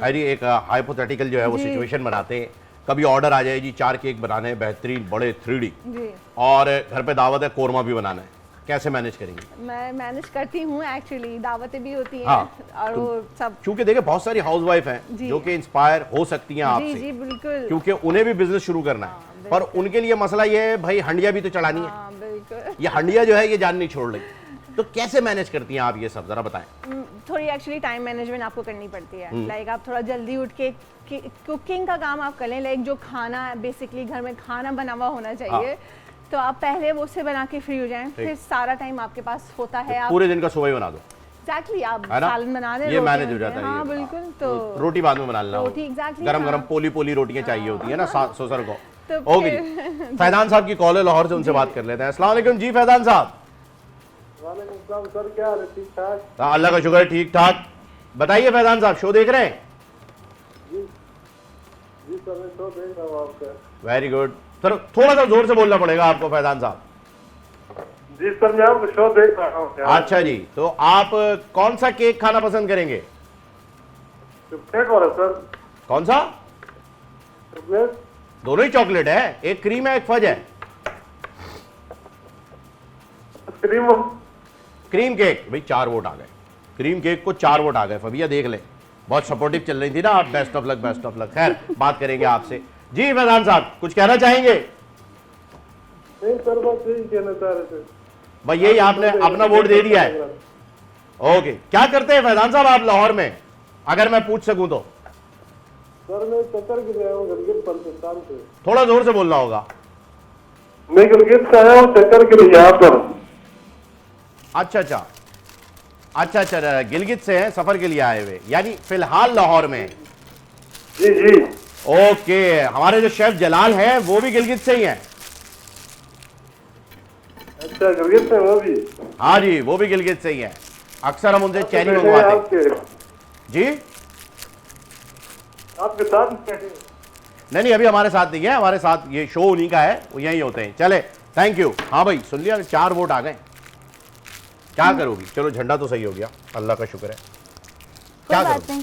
अरे एक हाइपोथेटिकल जो है वो जी। सिचुएशन बनाते हैं, कभी ऑर्डर आ जाए जी 4 केक बनाने हैं बेहतरीन बड़े 3D, जी और घर पे दावत है, कोरमा भी बनाना है, कैसे मैनेज करेंगे? मैं मैनेज करती हूँ एक्चुअली, दावतें भी होती हैं हाँ, और वो सब। क्योंकि देखिए बहुत सारी हाउसवाइफ हैं जी। जो कि इंस्पायर हो सकती हैं जी आपसे, जी बिल्कुल। क्योंकि उन्हें भी बिजनेस शुरू करना हाँ, है, पर उनके लिए मसला ये है भाई हंडिया भी तो चलानी है, हाँ बिल्कुल। ये हंडिया जो है ये जान नहीं छोड़ रही, तो कैसे मैनेज करती हैं आप ये सब, जरा बताएं। थोड़ी एक्चुअली टाइम मैनेजमेंट आपको करनी पड़ती है, लाइक आप थोड़ा जल्दी उठ के कुकिंग का काम आप कर लें, लाइक जो खाना बेसिकली घर में खाना बना हुआ होना चाहिए, तो आप पहले वो से बना के फ्री हो जाएं, फिर सारा टाइम आपके पास होता है। आप पूरे दिन का सुबह ही बना दो, एग्जैक्टली आप है ना? सालन बना लें, ये रोटी मैनेज हो बना जाता लें। है, हाँ ये। बिल्कुल। तो रोटी बाद में बना लेना, रोटी exactly, गरम गरम हाँ। पोली पोली रोटियां चाहिए होती है ना ससुर को। तो ओके जी, फैजान साहब की कॉल है लाहौर से, उनसे बात कर लेते हैं। अस्सलाम वालेकुम जी फैजान साहब। वालेकुम सलाम सर, क्या हाल है? ठीक ठाक? हाँ, अल्लाह का शुक्र है, ठीक ठाक। बताइए फैजान साहब, शो देख रहे हैं? जी सर, मैं तो देख रहा हूँ आपका। वेरी गुड सर, थोड़ा सा जोर से बोलना पड़ेगा आपको फैजान साहब। जी सर, मैं आपको शो देख रहा हूँ। अच्छा जी, तो आप कौन सा केक खाना पसंद करेंगे? चॉकलेट वाला सर? कौन सा? चॉकलेट? दोनों ही चॉकलेट है, एक क्रीम है एक फज है। क्रीम? क्रीम केक भाई 4 वोट आ गए, क्रीम केक को 4 वोट आ गए। फबिया देख ले, बहुत सपोर्टिव चल रही थी ना आप, best of luck best of luck. खैर बात करेंगे आपसे। जी फैजान साहब कुछ कहना चाहेंगे? नहीं सर, बस यही कहना चाह रहे थे। भाई यही, आपने अपना वोट दे दिया है। ओके, क्या करते हैं फैजान साहब आप लाहौर में, अगर मैं पूछ सकूं तो? सर मैं चक्कर के लिए आया हूँ गलगित पाकिस्तान से। थोड़ा जोर से बोलना होगा। मैं गलगित से आया हूँ चक्कर के लिए यहाँ पर। अच्छा अच्छा अच्छा अच्छा, गिलगित से हैं, सफर के लिए आए हुए, यानी फिलहाल लाहौर में। जी जी। ओके, हमारे जो शेफ जलाल हैं वो भी गिलगित से ही हैं। अच्छा, गलगित से वो भी? हाँ जी, वो भी गिलगित से ही हैं। अक्सर हम उनसे चैनी बैठे हैं मंगवाते हैं। आपके जी आपके साथ बैठे हैं? नहीं नहीं, अभी हमारे साथ नहीं है, हमारे साथ ये शो उन्हीं का है, वो यहीं होते हैं। चले, थैंक यू। हाँ भाई सुन लिया, 4 वोट आ गए, क्या करोगी? चलो झंडा तो सही हो गया, अल्लाह का शुक्र है। क्या कोई बात करोगी? नहीं,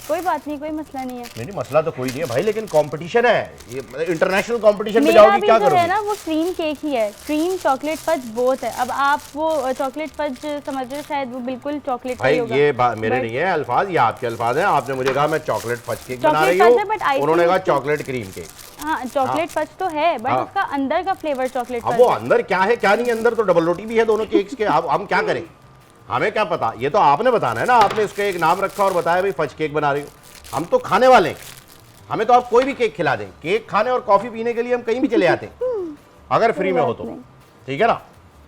कोई बात नहीं, कोई मसला नहीं है। नहीं मसला तो कोई नहीं है भाई, लेकिन कंपटीशन है, ये इंटरनेशनल कंपटीशन में मेरा जाओगी, भी क्या जो है करोगी? ना वो क्रीम केक ही है, क्रीम चॉकलेट फज बोथ है। अब आप वो चॉकलेट फज समझ रहे हो, शायद वो बिल्कुल चॉकलेट भाई होगा। ये बात मेरे But- नहीं है अल्फाज, ये आपके अल्फाज हैं। आपने मुझे कहा मैं चॉकलेट फज केक बना चॉकलेट रही फज है, but I हूँ, उन्होंने think कहा उसको- चॉकलेट क्रीम केक। हाँ चॉकलेट फज तो है, बट हाँ। उसका अंदर का फ्लेवर चॉकलेट अब फज वो है। अंदर क्या है क्या नहीं, अंदर तो डबल रोटी भी है दोनों केक्स के। अब हम क्या करें, हमें क्या पता, ये तो आपने बताना है ना। आपने इसका एक नाम रखा और बताया भाई फज केक बना रही हूँ, हम तो खाने वाले हैं, हमें तो आप कोई भी केक खिला दें। केक खाने और कॉफी पीने के लिए हम कहीं भी चले आते हैं, अगर फ्री में हो तो, ठीक है ना?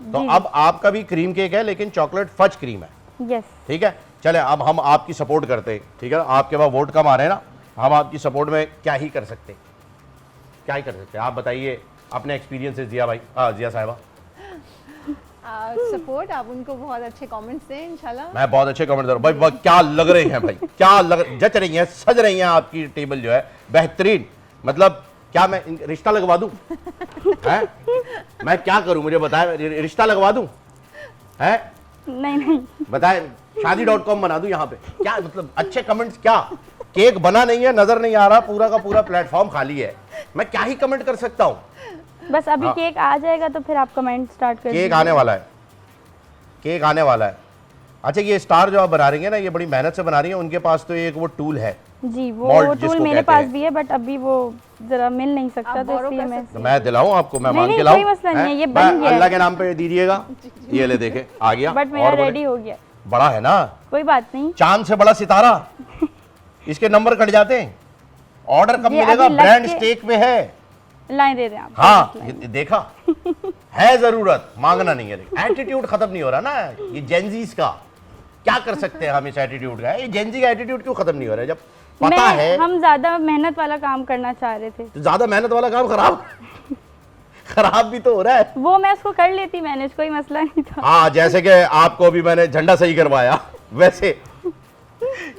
तो अब आपका भी क्रीम केक है, लेकिन चॉकलेट फज क्रीम है, यस, ठीक है? चले, अब हम आपकी सपोर्ट करते हैं, ठीक है? आपके पास वोट कम आ रहे हैं ना, हम आपकी सपोर्ट में क्या ही कर सकते हैं, क्या ही कर सकते हैं, आप बताइए अपने एक्सपीरियंसेस। जिया भाई, जिया साहिबा, सपोर्ट आप उनको बहुत अच्छे कमेंट्स दें इंशाल्लाह। मैं बहुत अच्छे कमेंट दे रहा हूँ भाई, क्या लग रहे हैं भाई, क्या जच रही हैं, सज रही हैं आपकी टेबल जो है बेहतरीन। मतलब क्या मैं रिश्ता लगवा दूं? हैं? मैं क्या करूं, मुझे बताएं, रिश्ता लगवा दूं? हैं? नहीं नहीं, बताएं, शादी.com बना दूं यहाँ पे? क्या मतलब अच्छे कमेंट्स, क्या केक बना नहीं है, नजर नहीं आ रहा, पूरा का पूरा प्लेटफॉर्म खाली है, मैं क्या ही कमेंट कर सकता हूँ? बस अभी हाँ। केक आ जाएगा तो फिर आप कमेंट स्टार्ट कर केक आने वाला है, केक आने वाला है, अच्छा, ये स्टार जो आप बना रही है ना, ये बड़ी मेहनत से बना रही है। उनके पास तो एक वो टूल है, जी वो Mold टूल जिसको मेरे कहते पास हैं। भी है, बट अभी वो जरा मिल नहीं सकता, आप तो borrow इसलिए कर मैं सकते तो मैं दिलाऊं आपको, मैं नहीं, मांग के नहीं, लाऊं? कोई मसला नहीं है, हैं? ये बन मैं गया है। अल्लाह के नाम पे दीजिएगा। ये ले देखे, आ गया। बट मेरा और बोले, रेडी हो गया, बड़ा है ना, कोई बात नहीं। चांद से बड़ा सितारा। इसके नंबर कट जाते हैं। ऑर्डर कब ये मिलेगा? अभी लग ब्रांड के- स्टेक पे है। लाइन दे दें आप। हाँ, ये देखा है, जरूरत मांगना नहीं है। एटीट्यूड खत्म नहीं हो रहा ना, ये जेंजीज का। क्या कर सकते हैं हम इस एटीट्यूड का? ये जेंजी का एटीट्यूड क्यों खत्म नहीं हो रहा है? जब पता है हम ज्यादा मेहनत वाला काम करना चाह रहे थे, तो ज्यादा मेहनत वाला काम खराब भी तो हो रहा है। वो मैं उसको कर लेती मैनेज, कोई मसला नहीं था। हाँ, जैसे कि आपको अभी मैंने झंडा सही करवाया वैसे।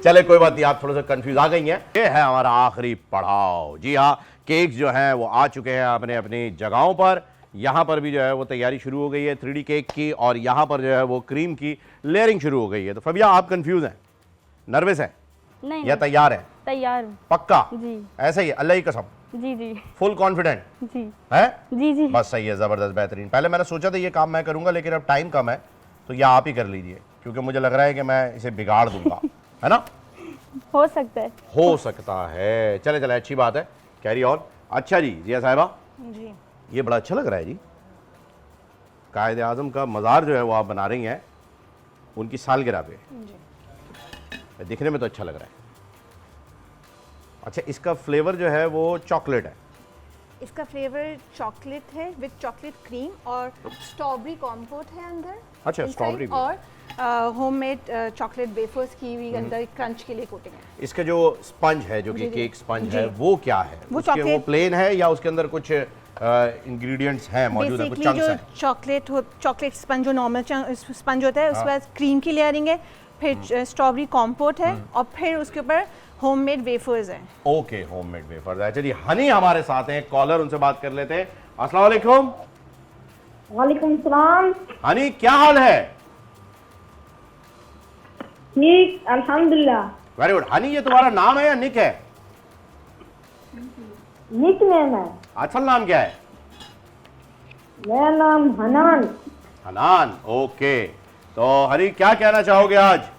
चले कोई बात नहीं, आप थोड़ा सा कंफ्यूज आ गई हैं। ये है हमारा आखिरी पड़ाव। जी हाँ, केक्स जो हैं वो आ चुके हैं अपने अपनी जगहों पर। यहाँ पर भी जो है वो तैयारी शुरू हो गई है 3D केक की, और यहाँ पर जो है वो क्रीम की लेयरिंग शुरू हो गई है। तो फबिया, आप कंफ्यूज हैं, नर्वस हैं नहीं या तैयार हैं? तैयार हूँ। पक्का? जी ऐसे ही, अल्लाह की कसम, जी जी फुल कॉन्फिडेंट जी है? जी जी। बस सही है, जबरदस्त, बेहतरीन। पहले मैंने सोचा था ये काम मैं करूंगा, लेकिन अब टाइम कम है, तो ये आप ही कर लीजिए, क्योंकि मुझे लग रहा है कि मैं इसे बिगाड़ दूंगा। है ना? हो सकता है। हो सकता है। चले चले, अच्छी बात है, कैरी ऑन। अच्छा जी, जिया साहिबा, जी ये बड़ा अच्छा लग रहा है जी। कायद आजम का मज़ार जो है वो आप बना रही हैं उनकी सालगिरह पे। जी दिखने में तो अच्छा लग रहा है। अच्छा, इसका फ्लेवर जो है वो चॉकलेट है। इसका फ्लेवर चॉकलेट है विद चॉकलेट क्रीम, और स्ट्रॉबेरी कॉम्पोट है अंदर। अच्छा, inside, स्ट्रॉबेरी भी। और होममेड चॉकलेट वेफर्स की हुई अंदर क्रंच के लिए कोटिंग है। इसका जो स्पंज है, जो कि जी, जी। केक स्पंज जी। है, वो क्या है? वो उसके वो चॉकलेट- प्लेन है या उसके अंदर कुछ इंग्रेडिएंट्स हैं मौजूद है, कुछ बेसिकली चंक्स जो हैं? चॉकलेट स्पंज जो नॉर्मल स्पंज होता है, उसके बाद क्रीम की लेयरिंग है, फिर स्ट्रॉबेरी कॉम्पोट है, और फिर उसके ऊपर होममेड वेफर्स हैं। ओके, होममेड वेफर्स है। चलिए, हनी हमारे साथ हैं, कॉलर, उनसे बात कर लेते हैं। अस्सलाम वालेकुम। वालेकुम सलाम। हनी, क्या हाल है? ठीक, अल्हम्दुलिल्लाह। Very good. हनी, ये तुम्हारा नाम है या निक है? निकनेम है। असल नाम क्या है? मेरा नाम हनान। हनान। ओके, तो हनी क्या कहना चाहोगे आज?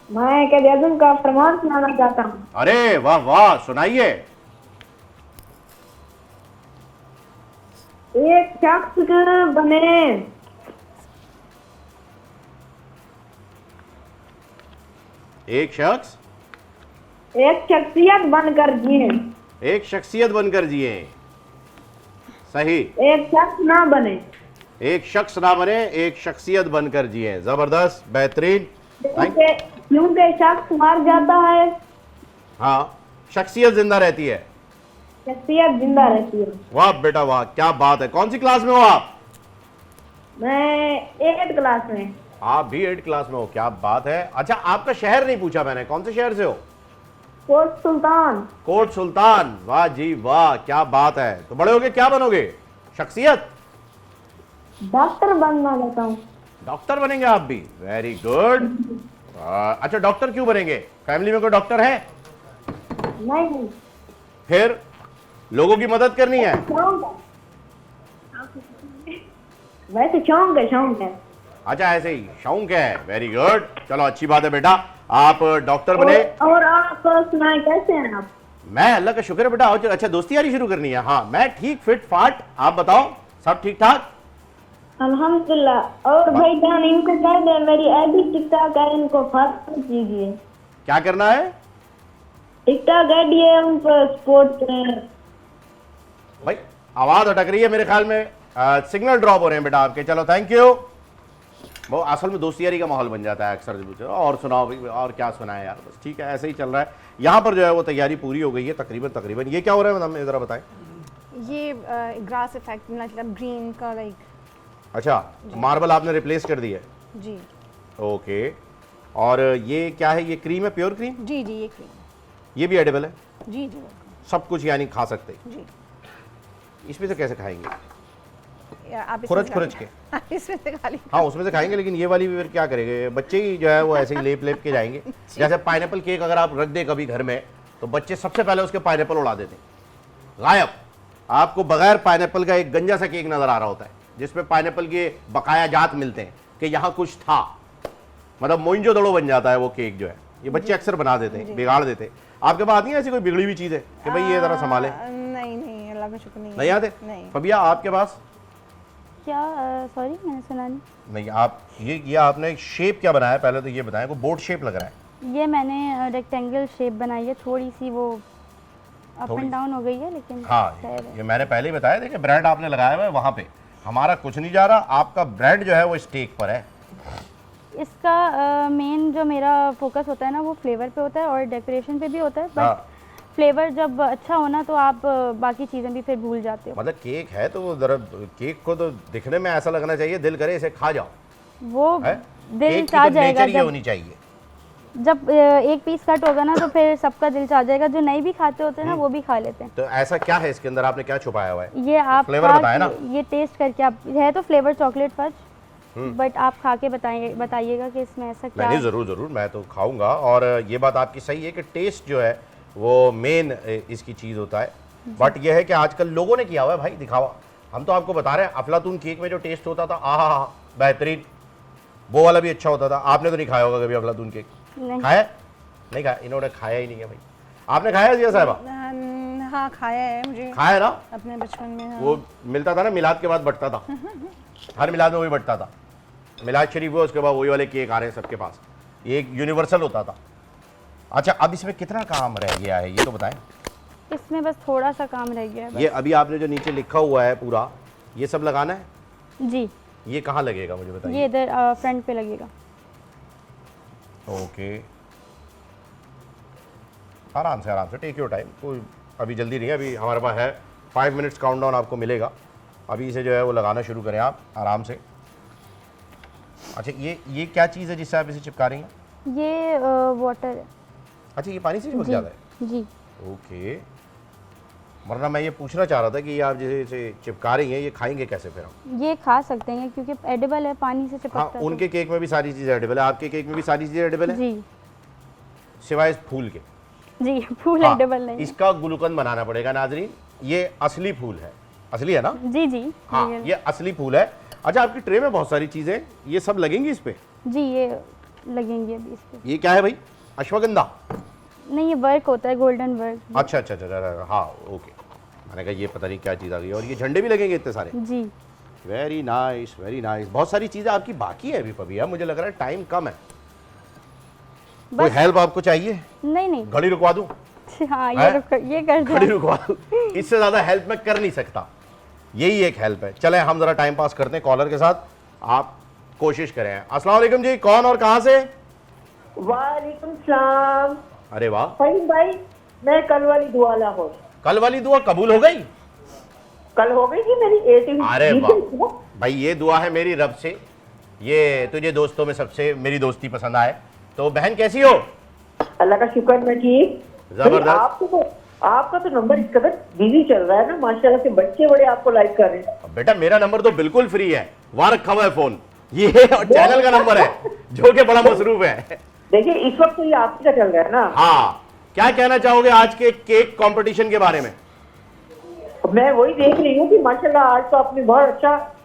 मैं कैद आज़म का फरमान सुनाना चाहता हूँ। अरे वाह वाह, सुनाइए। एक शख्स बने, एक शख्स एक शख्सियत बनकर जिए, एक शख्सियत बनकर जिए। सही। एक शख्स ना बने। एक शख्स ना बने, एक शख्सियत बनकर जिए। जबरदस्त, बेहतरीन। क्योंकि शख्स मर जाता है, हाँ, शख्सियत जिंदा रहती है। शख्सियत जिंदा रहती है। वाह बेटा वाह, क्या बात है। कौन सी क्लास में हो आप? मैं 8th क्लास में। आप भी 8th क्लास में हो, क्या बात है। अच्छा, आपका शहर नहीं पूछा मैंने, कौन से शहर से हो? कोट सुल्तान। कोट सुल्तान। वाह जी वाह, क्या बात है। तो बड़े होके क्या बनोगे? शख्सियत? डॉक्टर बनना चाहता हूँ। डॉक्टर बनेंगे आप भी? Very good. अच्छा, डॉक्टर क्यों बनेंगे? फैमिली में कोई डॉक्टर है? नहीं, फिर लोगों की मदद करनी है? शौक है। वैसे शौक है, शौक है। अच्छा, ऐसे ही शौक है। वेरी गुड, चलो अच्छी बात है बेटा, आप डॉक्टर बने। और आप सुनाए, कैसे हैं आप? मैं अल्लाह का शुक्र है बेटा। अच्छा, दोस्ती यारी शुरू करनी है? हाँ, मैं ठीक फिट फाट, आप बताओ, सब ठीक ठाक? अल्हम्दुलिल्लाह। और भाईजान, इनको कह दे मेरी आईडी टिकटॉक है, इनको फॉलो कीजिए। क्या करना है? टिकटॉक आईडी है, उन पर सपोर्ट करें। भाई आवाज अटक रही है मेरे ख्याल में, सिग्नल ड्रॉप हो रहे हैं बेटा आपके। चलो, थैंक यू। वो असल में दोस्ती यारी का माहौल बन जाता है अक्सर। और सुनाओ भाई, और क्या सुनाए यार, बस ठीक है, ऐसे ही चल रहा है। यहाँ पर जो है वो तैयारी पूरी हो गई है तकरीबन। ये क्या हो रहा है मैडम, जरा बताएं। ये ग्रास इफेक्ट, मतलब ग्रीन का, लाइक। अच्छा, मार्बल आपने रिप्लेस कर दी है? जी ओके। और ये क्या है? ये क्रीम है, प्योर क्रीम? जी जी, ये क्रीम। ये भी एडिबल है? जी जी सब कुछ यानी खा सकते हैं? जी। इसमें से कैसे खाएंगे? आप खुरच के? इसमें से खा लीजिए। हाँ, उसमें से खाएंगे, लेकिन ये वाली भी फिर क्या करेंगे? बच्चे ही जो है वो ऐसे ही लेप के जाएंगे। जैसे पाइनएप्पल केक अगर आप रख दे कभी घर में, तो बच्चे सबसे पहले उसके पाइनएप्पल उड़ा देते हैं, गायब। आपको बगैर पाइनएप्पल का एक गंजा सा केक नजर आ रहा होता है, जिसमें पाइनएप्पल के बकाया जात मिलते हैं कि यहाँ कुछ था, मतलब मोइंजोदड़ो बन जाता है वो केक जो है। ये बच्चे अक्सर बना देते हैं, बिगाड़ देते हैं। आपके पास आती है ऐसी कोई बिगड़ी हुई चीज़ है कि भाई ये ज़रा संभाले? नहीं नहीं, अल्लाह का शुक्र नहीं नहीं आते? नहीं। फबिया आपके पास? क्या सॉरी मैंने सुना नहीं। नहीं, आप ये आपने शेप क्या बनाया पहले तो ये बताएं, को बोट शेप लग रहा है। ये मैंने रेक्टेंगल शेप बनाई है, थोड़ी सी वो अप थोड़ी- एंड डाउन हो गई है लेकिन हाँ, खैर है। ये मैंने पहले ही बताया, देखिए ब्रांड आपने लगाया हुआ है वहाँ पे, हमारा कुछ नहीं जा रहा, आपका ब्रांड जो है वो स्टेक पर है। इसका मेन जो मेरा फोकस होता है ना वो फ्लेवर पे होता है और डेकोरेशन पे भी होता है, बट हाँ। फ्लेवर जब अच्छा होना तो आप बाकी चीज़ें भी फिर भूल जाते हो। मतलब केक है तो वो जरा केक को तो दिखने में ऐसा लगना चाहिए दिल करे इसे खा जाओ, वो है? दिल केक की चाह तो जाएगा नेचर ये जब होनी चाहिए। जब एक पीस कट होगा ना तो फिर सबका दिल चाह जाएगा। जो नहीं भी खाते होते हैं ना वो भी खा लेते हैं। तो ऐसा क्या है इसके अंदर, आपने क्या छुपाया हुआ है? ये आप फ्लेवर खा बताया ना? के- ये टेस्ट करके आप, है तो फ्लेवर चॉकलेट फज, बट आप खा के बताइएगा कि इसमें ऐसा क्या नहीं है। ज़रूर ज़रूर, मैं तो खाऊंगा। और ये बात आपकी सही है कि टेस्ट जो है वो मेन इसकी चीज़ होता है। बट यह है कि आजकल लोगों ने किया हुआ है भाई दिखावा। हम तो आपको बता रहे हैं, अफलातून केक में जो टेस्ट होता था, आहा बेहतरीन, वो वाला भी अच्छा होता था। आपने तो नहीं खाया होगा कभी अफलातून केक? नहीं। खाया? नहीं खाया, इन्होंने खाया ही नहीं है भाई। आपने खाया जिया साहिबा? हाँ खाया है मुझे खाया ना? अपने बचपन में। हाँ। वो मिलता था ना मिलाद के बाद बंटता था, हर मिलाद में वही बंटता था। मिलाद शरीफ हुआ उसके बाद वही वाले केक आ रहे हैं सबके पास, ये एक यूनिवर्सल होता था। अच्छा, अब इसमें कितना काम रह गया है ये तो बताएं। इसमें बस थोड़ा सा काम रह गया है बस। ये अभी आपने जो नीचे लिखा हुआ है पूरा, ये सब लगाना है? जी, ये कहाँ लगेगा मुझे ये बताइए। इधर फ्रंट पे लगेगा। ओके, आराम से टेक योर टाइम, कोई अभी जल्दी नहीं है। अभी हमारे पास है 5 मिनट्स काउंटडाउन आपको मिलेगा। अभी इसे जो है वो लगाना शुरू करें आप आराम से। अच्छा, ये क्या चीज़ है जिससे आप इसे चिपका रही हैं? ये वाटर है। अच्छा, ये पानी से चिपक जी जाता है? जी। ओके, वरना मैं ये पूछना चाह रहा था कि ये आप जैसे इसे चिपका रही हैं, ये खाएंगे कैसे फिर हम? ये खा सकते हैं क्योंकि एडिबल है, पानी से हाँ, चिपकता है उनके केक में भी सारी चीज़ें एडिबल है, आपके केक में भी सारी चीज़ें एडिबल तो। है जी सिवाय इस फूल के। जी, फूल हाँ, एडिबल नहीं है। इसका गुलकंद बनाना पड़ेगा नाजरीन। ये असली फूल है, असली है ना? जी जी। हाँ, ये असली फूल है। अच्छा, आपकी ट्रे में बहुत सारी चीज़ें, ये सब लगेंगी इस पे? जी, ये लगेंगे अभी इस पे। ये क्या है भाई? अश्वगंधा? नहीं, ये वर्क होता है, गोल्डन वर्क। अच्छा अच्छा अच्छा, हाँ ओके। मैंने कहा ये पता नहीं क्या चीज़ आ गई। और ये झंडे भी लगेंगे इतने सारे? जी। Very nice very nice. बहुत सारी चीज़ें आपकी बाकी है अभी पबिया, मुझे लग रहा है टाइम कम है। कोई बस हेल्प आपको चाहिए? नहीं नहीं। घड़ी रुकवा दूं? हाँ, है? ये कर घड़ी दो। रुकवा दूं? इससे ज़्यादा हेल्प मैं कर नहीं सकता, यही एक हेल्प है। चलें हम ज़रा टाइम पास करते हैं कॉलर के साथ, आप कोशिश करें। अस्सलाम वालेकुम जी, कौन और कहाँ से? वालेकुम सलाम। अरे वाह, फहीम भाई, मैं कल वाली दुआ लाहौर। कल वाली दुआ कबूल हो गई? कल हो गई थी मेरी 18 अरे वाह भाई, ये दुआ है मेरी रब से, ये तुझे दोस्तों में सबसे मेरी दोस्ती पसंद आए। तो बहन कैसी हो? अल्लाह का शुक्र, मैं ठीक। जबरदस्त। आपका तो नंबर इस कदर बिजी चल रहा है ना, माशाल्लाह से बच्चे बड़े आपको लाइक कर रहे हैं। अब बेटा मेरा नंबर तो बिल्कुल फ्री है, वहां रखा हुआ है फोन, ये चैनल का नंबर है जो कि बड़ा मसरूफ है। देखिए इस वक्त तो ये आपकी का चल रहा है ना। हाँ, क्या कहना चाहोगे आज के केक कंपटीशन के बारे में? मैं वही देख रही हूँ कि माशाल्लाह आज तो आपने बहुत अच्छा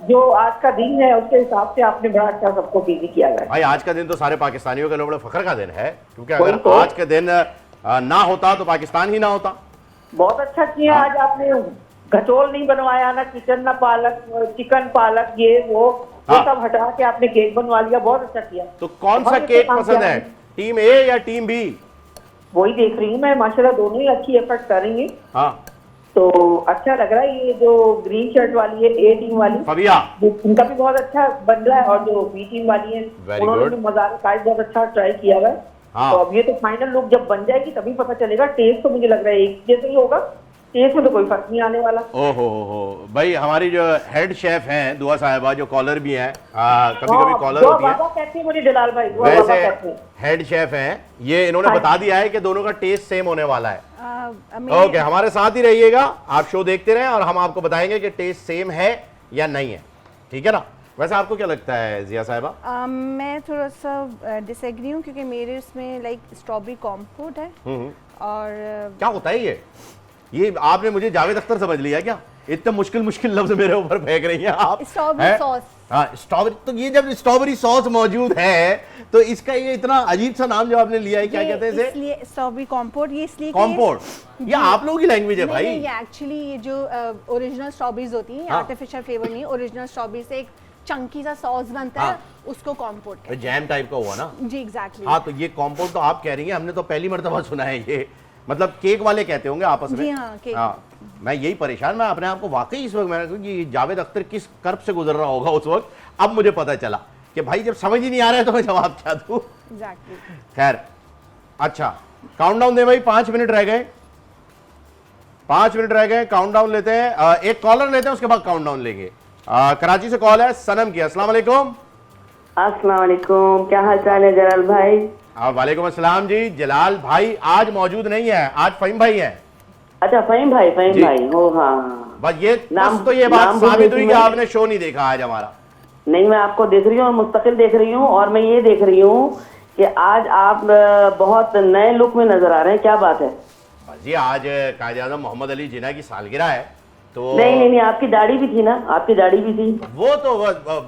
जो आज का दिन है उसके हिसाब से आपने बड़ा अच्छा सबको बिजी किया है भाई। आज का दिन तो सारे पाकिस्तानियों के लिए बड़े फख्र का दिन है, क्योंकि वही अगर तो। आज के दिन ना होता तो पाकिस्तान ही ना होता। बहुत अच्छा किया आज आपने। घचोल नहीं बनवाया ना, किचन ना पालक, चिकन पालक ये वो हाँ। सब हटा के आपने केक बनवा लिया, बहुत अच्छा किया। तो कौन सा बहुत अच्छा केक काम पसंद किया है, आपने। टीम ए या टीम बी? वही देख रही हूँ मैं, माशाल्लाह दोनों ही अच्छी एफर्ट करेंगे। हाँ तो अच्छा लग रहा है। ये जो ग्रीन शर्ट वाली है ए टीम वाली, फबिया, उनका भी बहुत अच्छा बन रहा है। और जो बी टीम वाली है Very उन्होंने good. भी मजाक का बहुत अच्छा ट्राई किया हुआ है। हाँ। तो अब ये तो फाइनल लुक जब बन जाएगी तभी पता चलेगा। टेस्ट तो मुझे लग रहा है एक जैसे ही होगा, टेस्ट में तो कोई फर्क नहीं आने वाला। ओहो हो भाई, हमारी जो हेड शेफ हैं दुआ साहिबा, जो कॉलर भी हैं, कभी कभी कॉलर दुआ होती है, बाबा कहते हैं मुझे जलाल भाई, दुआ बाबा वैसे कहते हैं। हेड शेफ हैं, ये इन्होंने हाँ। बता दिया है कि दोनों का टेस्ट सेम होने वाला है। मेरे- ओके, हमारे साथ ही रहिएगा, आप शो देखते रहें और हम आपको बताएंगे कि टेस्ट सेम है या नहीं है, ठीक है ना? वैसे आपको क्या लगता है जिया साहिबा? मैं थोड़ा सा डिसएग्री हूँ क्योंकि मेरे उसमें लाइक स्ट्रॉबेरी कॉम्पोट है और क्या होता है ये आपने मुझे जावेद अख्तर समझ लिया क्या? इतने मुश्किल मुश्किल लफ्ज मेरे ऊपर फेंक रही हैं आप। स्ट्रॉबेरी हैं? सॉस। हाँ स्ट्रॉबेरी, तो ये जब स्ट्रॉबेरी सॉस मौजूद है तो इसका ये इतना अजीब सा नाम जो आपने लिया है, क्या कहते हैं इसे? इसलिए स्ट्रॉबेरी कॉम्पोट, ये इसलिए कि ये- कॉम्पोट। ये आप लोगों की लैंग्वेज है नहीं, भाई। नहीं, ये एक्चुअली ये जो ओरिजिनल स्ट्रॉबेरीज होती हैं, हाँ। आर्टिफिशियल फ्लेवर नहीं, ओरिजिनल स्ट्रॉबेरी से एक चंकी सा सॉस बनता है, उसको कॉम्पोट कहते जैम टाइप का हुआ ना। हैं। जी एग्जैक्टली। हाँ तो ये कॉम्पोट तो आप कह रही हैं, हमने तो पहली मर्तबा सुना है ये, मतलब केक वाले कहते होंगे आपस में। जी हाँ, केक। हाँ मैं यही परेशान, मैं अपने आप को वाकई इस वक्त, मैंने कहा कि जावेद अख्तर किस कर्ब से गुजर रहा होगा उस वक्त, अब मुझे पता चला कि भाई जब समझ ही नहीं आ रहा है तो मैं जवाब क्या दूं। एग्जैक्टली। खैर अच्छा, काउंटडाउन दे भाई, 5 मिनट रह गए, 5 मिनट रह गए, काउंटडाउन लेते हैं। एक कॉलर लेते हैं, उसके बाद काउंटडाउन लेंगे। कराची से कॉल है सनम की। अस्सलाम वालेकुम। अस्सलाम वालेकुम, क्या हाल चाल है जलाल भाई? वालेकुम अस्सलाम जी। जलाल भाई आज मौजूद नहीं है, आज फहीम भाई हैं। अच्छा फहीम जी। भाई हो, हाँ। बस ये नाम- बस तो ये बात नाम भूल साबित गई हुई थी कि मैं। आपने शो नहीं देखा आज हमारा। नहीं, मैं आपको देख रही हूँ और मुस्तकिल देख रही हूँ, और मैं ये देख रही हूँ कि आज आप बहुत नए लुक में नजर आ रहे हैं, क्या बात है? बस ये आज कायदे आज़म मोहम्मद अली जिन्ना की सालगिरह है तो नहीं, आपकी दाढ़ी भी थी ना, आपकी दाढ़ी भी थी। वो तो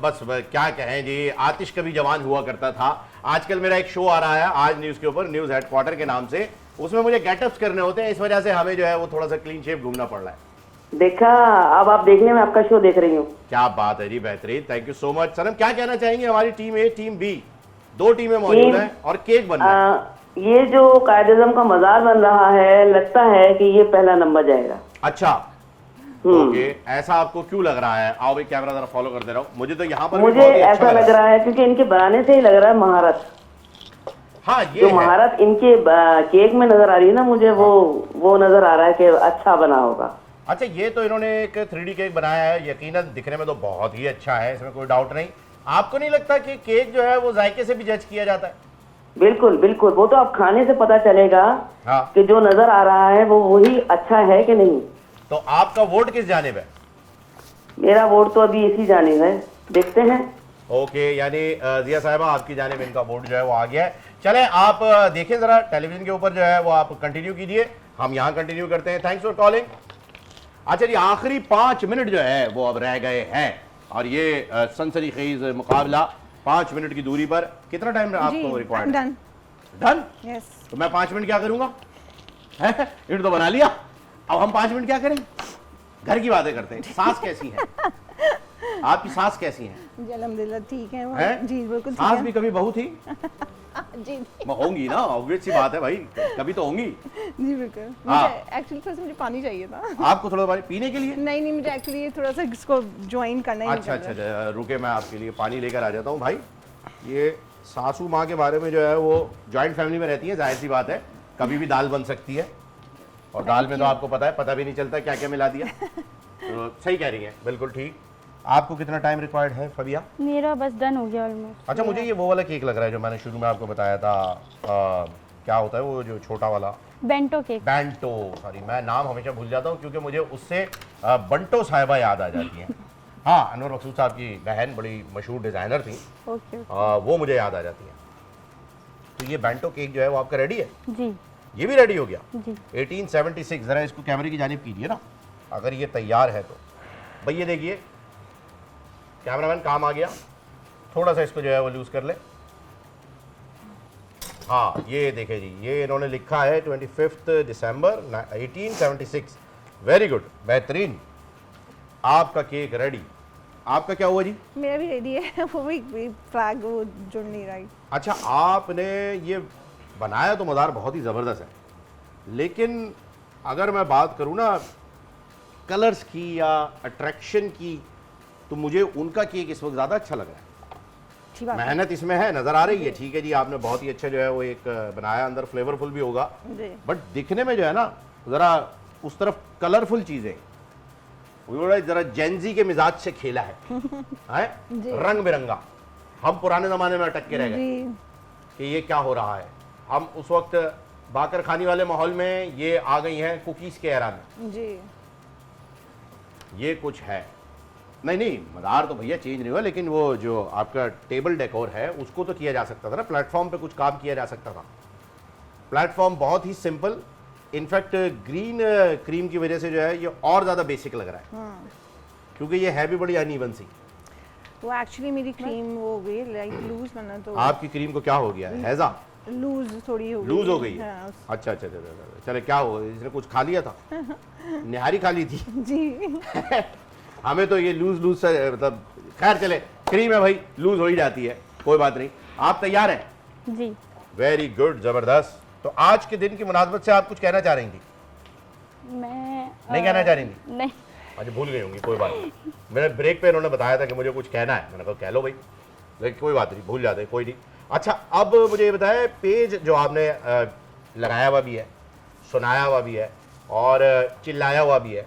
बस क्या कहें जी, आतिश कभी जवान हुआ करता था। आजकल मेरा एक शो आ रहा है आज न्यूज़ के ऊपर, न्यूज़ हेडक्वार्टर के नाम से, उसमें मुझे गेटअप्स करने होते हैं, इस वजह से हमें जो है वो थोड़ा सा क्लीन शेप घूमना पड़ रहा है। देखा, अब आप देखने में आपका शो देख रही हूँ। क्या बात है जी, बेहतरीन, थैंक यू सो मच। सनम क्या कहना चाहेंगे? हमारी टीम ए टीम बी, 2 टीमें मौजूद टीम- हैं और केक बन रहा है। ये जो कायद-ए-आज़म का मजार बन रहा है, लगता है कि ये पहला नंबर जाएगा। अच्छा ओके, ऐसा आपको क्यों लग रहा है? आओ भाई कैमरा जरा फॉलो करते रहो, मुझे तो यहाँ पर भी मुझे बहुत ही अच्छा ऐसा लग रहा है क्योंकि इनके बनाने से ही लग रहा है महारत, हाँ ये जो है। महारत इनके केक में नजर आ रही है ना, मुझे वो नजर आ रहा है कि अच्छा बना होगा। अच्छा ये तो इन्होंने एक 3D केक बनाया है, यकीनन दिखने में तो बहुत ही अच्छा है, इसमें कोई डाउट नहीं। आपको नहीं लगता कि केक जो है वो जायके से भी जज किया जाता है? बिल्कुल बिल्कुल, वो तो आप खाने से पता चलेगा हाँ कि जो नजर आ रहा है वो वही अच्छा है कि नहीं। तो आपका वोट किस जानिब है? मेरा वोट तो अभी इसी जानिब है, देखते हैं। ओके, यानी जिया साहिबा आपकी जानिब इनका वोट जो है वो आ गया है। चले आप देखें जरा टेलीविजन के ऊपर जो है वो आप कंटिन्यू कीजिए, हम यहाँ कंटिन्यू करते हैं। Thanks for calling. अच्छा जी, आखिरी 5 मिनट जो है वो अब रह गए हैं और ये सनसनीखेज मुकाबला 5 मिनट की दूरी पर। कितना टाइम आपको रिक्वायर्ड? डन। डन? यस। तो मैं 5 मिनट क्या करूंगा? इन्हें तो बना लिया, अब हम 5 मिनट क्या करें? घर की बातें करते हैं। सास कैसी है? आपकी सास कैसी है? जी अल्हम्दुलिल्लाह ठीक है वो। हैं? जी बिल्कुल ठीक सास है। भी कभी बहू थी? जी होंगी ना, ऑब्वियस सी बात है भाई, कभी तो होंगी। जी बिल्कुल। हाँ। मुझे एक्चुअली थोड़ा सा मुझे पानी चाहिए था। आपको थोड़ा पानी पीने के लिए? नहीं, मुझे एक्चुअली थोड़ा सा इसको ज्वाइन करना ही अच्छा अच्छा अच्छा, रुके मैं आपके लिए पानी लेकर आ जाता हूँ भाई। ये सासू माँ के बारे में जो है वो जॉइंट फैमिली में रहती है, जाहिर सी बात है कभी भी दाल बन सकती है, और दाल में तो आपको पता है, पता भी नहीं चलता क्या क्या मिला दिया। तो सही कह रही हैं, बिल्कुल ठीक। आपको कितना टाइम रिक्वायर्ड है फबिया? मेरा बस डन हो गया ऑलमोस्ट। अच्छा, मुझे ये वो वाला केक लग रहा है जो मैंने शुरू में आपको बताया था, क्या होता है वो जो छोटा वाला? Bento cake. बैंटो, सॉरी मैं नाम हमेशा भूल जाता हूँ क्योंकि मुझे उससे बंटो साहिबा याद आ जाती हैं। हाँ, अनवर मकसूद साहब की बहन बड़ी मशहूर डिज़ाइनर थी, ओके। वो मुझे याद आ जाती है। तो ये बैंटो केक जो है वो आपका रेडी है? जी ये भी रेडी हो गया? जी। 1876, ज़रा इसको कैमरे की जानिब कीजिए ना, अगर ये तैयार है तो। भाई ये देखिए कैमरामैन, काम आ गया, थोड़ा सा इसको जो है वो लूज़ कर ले। हाँ ये देखे जी, ये इन्होंने लिखा है 25 दिसंबर 1876। वेरी गुड, बेहतरीन। आपका केक रेडी। आपका क्या हुआ जी? मेरा भी रेडी है। वो भी फ्लैग वो जुड़ नहीं रहा। अच्छा, आपने ये बनाया तो मज़ार बहुत ही ज़बरदस्त है, लेकिन अगर मैं बात करूँ ना कलर्स की या अट्रैक्शन की, तो मुझे उनका केक इस वक्त ज़्यादा अच्छा लग रहा है। अच्छी बात है। मेहनत इसमें है, नज़र आ रही है, ठीक है जी, आपने बहुत ही अच्छा जो है वो एक बनाया, अंदर फ्लेवरफुल भी होगा, जी। बट दिखने में जो है ना ज़रा उस तरफ कलरफुल चीज़ें, ज़रा जेंजी के मिजाज से खेला है, हैं? रंग बिरंगा। हम पुराने ज़माने में अटक के रह गए जी। कि ये क्या हो रहा है। हम उस वक्त बाकर खानी वाले माहौल में, ये आ गई हैं कुकीज़ के एरा में। जी। ये कुछ है नहीं, मदार तो भैया चेंज नहीं हुआ, लेकिन वो जो आपका टेबल डेकोर है उसको तो किया जा सकता था ना, प्लेटफॉर्म पे कुछ काम किया जा सकता था। प्लेटफॉर्म बहुत ही सिंपल, इनफैक्ट ग्रीन क्रीम की वजह से जो है ये और ज़्यादा बेसिक लग रहा है, क्योंकि ये है भी बड़ी अनइवन सी। वो एक्चुअली मेरी क्रीम वो हो गई लाइक लूज बना, तो आपकी क्रीम को क्या हो गया है? हैजा लूज थोड़ी हो गई। लूज हो गई है। हाँ, अच्छा अच्छा अच्छा, चले क्या हो, इसने कुछ खा लिया था? निहारी खा ली थी? जी। हमें तो ये लूज लूज से मतलब, खैर चले, क्रीम है भाई, लूज हो ही जाती है, कोई बात नहीं। आप तैयार हैं? जी। वेरी गुड, जबरदस्त। तो आज के दिन की मुनासबत से आप कुछ कहना चाह रही थी? मैं नहीं कहना चाह रही थी? नहीं। अच्छा, भूल गई होंगी, कोई बात नहीं। मैंने ब्रेक पे इन्होंने बताया था कि मुझे कुछ कहना है, मैंने कहा कह लो भाई, लेकिन कोई बात नहीं, भूल जाते, कोई नहीं। अच्छा, अब मुझे ये बताएं, पेज जो आपने लगाया हुआ भी है, सुनाया हुआ भी है और चिल्लाया हुआ भी है,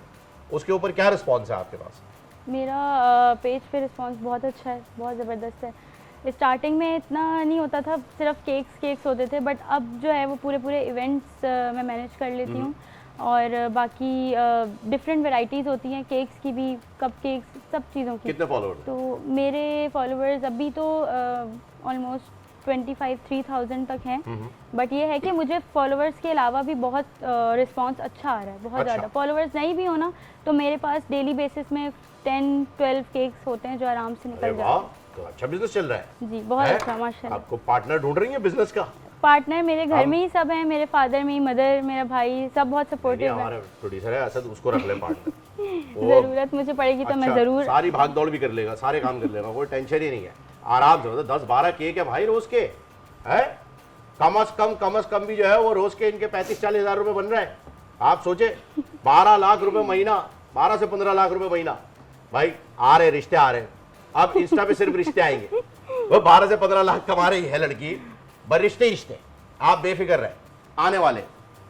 उसके ऊपर क्या रिस्पॉन्स है आपके पास? मेरा पेज पे रिस्पांस बहुत अच्छा है, बहुत ज़बरदस्त है। स्टार्टिंग में इतना नहीं होता था, सिर्फ केक्स होते थे, बट अब जो है वो पूरे इवेंट्स मैं मैनेज कर लेती हूँ। और बाकी डिफरेंट वैरायटीज़ होती हैं केक्स की भी, कप केक्स, सब चीज़ों की। कितने फॉलोअर? तो मेरे फॉलोअर्स अभी तो ऑलमोस्ट 25-3000 तक हैं। बट ये है कि मुझे फॉलोअर्स के अलावा भी बहुत रिस्पांस अच्छा आ रहा है, बहुत अच्छा। ज़्यादा। फॉलोअर्स नहीं भी हो ना, तो मेरे पास डेली बेसिस में 10-12 केक्स होते हैं जो आराम से अरे निकल वाह, जाते तो अच्छा बिजनेस चल रहा है। हैं। जी, बहुत है? अच्छा, माशाल्लाह। आपको पार्टनर ढूंढ रही है बिजनेस का? पार्टनर मेरे घर हम- में ही सब हैं, मेरे फादर, मेरी मदर, मेरा भाई, सब बहुत नहीं, सपोर्टिव है। हमारा प्रोड्यूसर है असद, उसको रख ले पार्टनर। ज़रूरत मुझे पड़ेगी तो मैं अच्छा, ज़रूर। सारी भाग दौड़ भी कर लेगा, सारे काम कर लेगा, कोई टेंशन ही नहीं है, आराम से। मतलब 10-12 केक है भाई रोज के, है? कम से कम भी जो है वो रोज के इनके 35-40 हज़ार रुपए बन रहे हैं। आप सोचे 12 लाख रुपए महीना, 12 से 15 लाख रुपए महीना भाई आ रहे, रिश्ते आ रहे। अब इंस्टा पे सिर्फ रिश्ते आएंगे, वो 12 से 15 लाख कमा रही है लड़की, बस रिश्ते ही रिश्ते। आप बेफिक्र रहे, आने वाले।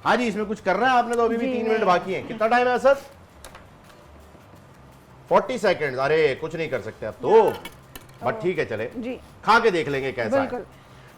हाँ जी, इसमें कुछ कर रहा है आपने तो? अभी भी 3 मिनट बाकी है। कितना टाइम है सर? 40 सेकेंड। अरे कुछ नहीं कर सकते अब तो, बट ठीक है, चले जी, खा के देख लेंगे कैसा है। बिल्कुल।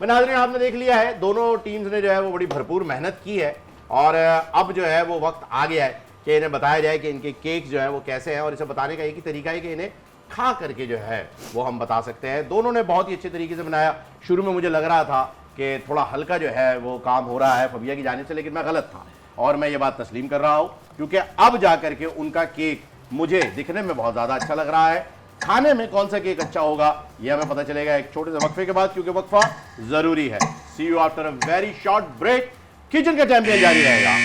मैं नाज़रीन, आपने देख लिया है, दोनों टीम्स ने जो है वो बड़ी भरपूर मेहनत की है और अब जो है वो वक्त आ गया है कि इन्हें बताया जाए कि इनके केक जो है वो कैसे हैं। और इसे बताने का एक ही तरीका है कि इन्हें खा करके जो है वो हम बता सकते हैं। दोनों ने बहुत ही अच्छे तरीके से बनाया। शुरू में मुझे लग रहा था कि थोड़ा हल्का जो है वो काम हो रहा है फबिया की जानिब से, लेकिन मैं गलत था और मैं ये बात तस्लीम कर रहा हूँ, क्योंकि अब जा करके उनका केक मुझे दिखने में बहुत ज़्यादा अच्छा लग रहा है। खाने में कौन सा केक अच्छा होगा ये हमें पता चलेगा एक छोटे से वक्फे के बाद, क्योंकि वक्फा जरूरी है। See you after a very short break. Kitchen का चैंपियन जारी रहेगा।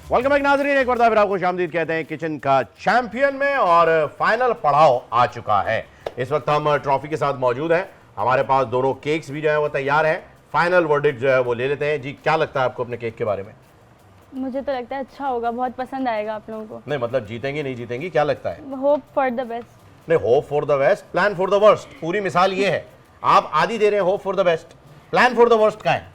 वेलकम बैक नाजरीन, एक बार फिर आपको खुशामदीद कहते हैं किचन का चैंपियन में। और फाइनल पड़ाव आ चुका है। इस वक्त हम ट्रॉफी के साथ मौजूद हैं, हमारे पास दोनों केक्स भी जो है वो तैयार हैं। फाइनल वर्डिक्ट जो है वो ले लेते हैं। जी, क्या लगता है आपको अपने केक के बारे में? मुझे तो लगता है अच्छा होगा, बहुत पसंद आएगा आप लोगों को। नहीं मतलब जीतेंगी नहीं जीतेंगी, क्या लगता है? Hope for the best. नहीं, hope for the best, plan for the worst. पूरी मिसाल ये है, आप आधी दे रहे हैं hope for the best, plan for the worst का है।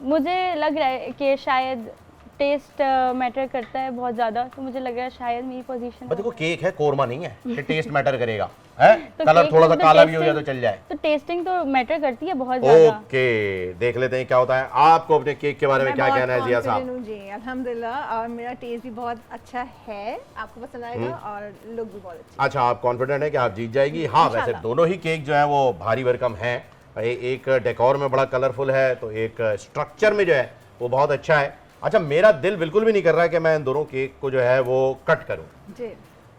मुझे लग रहा है कि शायद टेस्ट मैटर करता है बहुत ज़्यादा, तो मुझे लग रहा है शायद मेरी पोजीशन। देखो केक है, कोरमा नहीं है कि टेस्ट मैटर करेगा, है? तो कलर केक थोड़ा सा में तो काला भी हो जाए तो टेस्टिंग- चल जाए। तो टेस्टिंग तो मैटर करती है बहुत ज़्यादा। ओके, देख लेते हैं क्या होता है। आपको अपने केक के बारे में मैं क्या बहुत कहना है जिया confident साहब? हूँ जी, अल्हम्दुलिल्लाह। और मेरा टेस्ट भी बहुत अच्छा है, आपको पसंद आएगा और लुक भी बहुत अच्छा। अच्छा, आप कॉन्फिडेंट है कि आप जीत जाएगी? हाँ, वैसे इंशाल्लाह। दोनों ही केक जो है वो भारी भरकम है। एक डेकोर में बड़ा कलरफुल है, तो एक स्ट्रक्चर में जो है वो बहुत अच्छा है। अच्छा, मेरा दिल बिल्कुल भी नहीं कर रहा है कि मैं इन दोनों केक को जो है वो कट करूं, जी,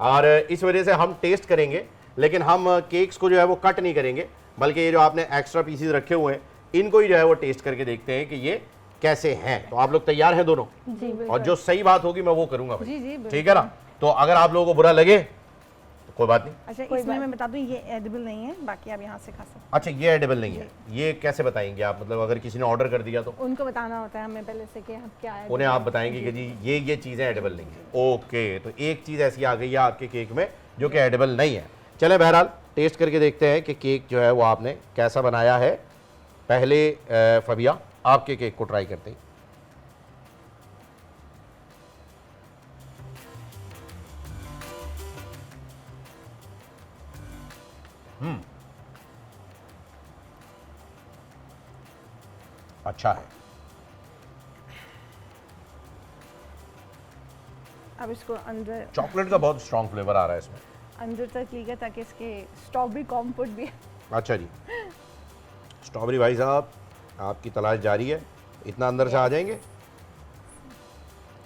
और इस वजह से हम टेस्ट करेंगे, लेकिन हम केक्स को जो है वो कट नहीं करेंगे, बल्कि ये जो आपने एक्स्ट्रा पीसेस रखे हुए हैं इनको ही जो है वो टेस्ट करके देखते हैं कि ये कैसे हैं। तो आप लोग तैयार हैं दोनों? जी, और जो सही बात होगी मैं वो करूंगा भाई। जी, जी, बिल्कुल। ठीक है ना? तो अगर आप लोगों को बुरा लगे तो कोई बात नहीं। अच्छा, कोई इसमें बात मैं बता दूं ये एडिबल नहीं है, बाकी आप यहाँ से खा सकते अच्छा, ये एडिबल नहीं है, ये कैसे बताएंगे आप? मतलब अगर किसी ने ऑर्डर कर दिया तो हैं। उनको बताना होता है हमें पहले से कि हम क्या है। उन्हें आप बताएंगे कि जी ये चीज़ें एडिबल नहीं है। ओके, तो एक चीज़ ऐसी आ गई है आपके केक में जो कि एडिबल नहीं है। चले बहरहाल टेस्ट करके देखते हैं कि केक जो है वो आपने कैसा बनाया है। पहले फबिया आपके केक को ट्राई करते हैं। अच्छा है। अब इसको अंदर चॉकलेट का बहुत स्ट्रॉन्ग फ्लेवर आ रहा है इसमें। अंदर तक लीजिए ताकि इसके स्ट्रॉबेरी कॉम्पोट भी। अच्छा जी, स्ट्रॉबेरी भाई साहब, आपकी तलाश जारी है। इतना अंदर से आ जाएंगे।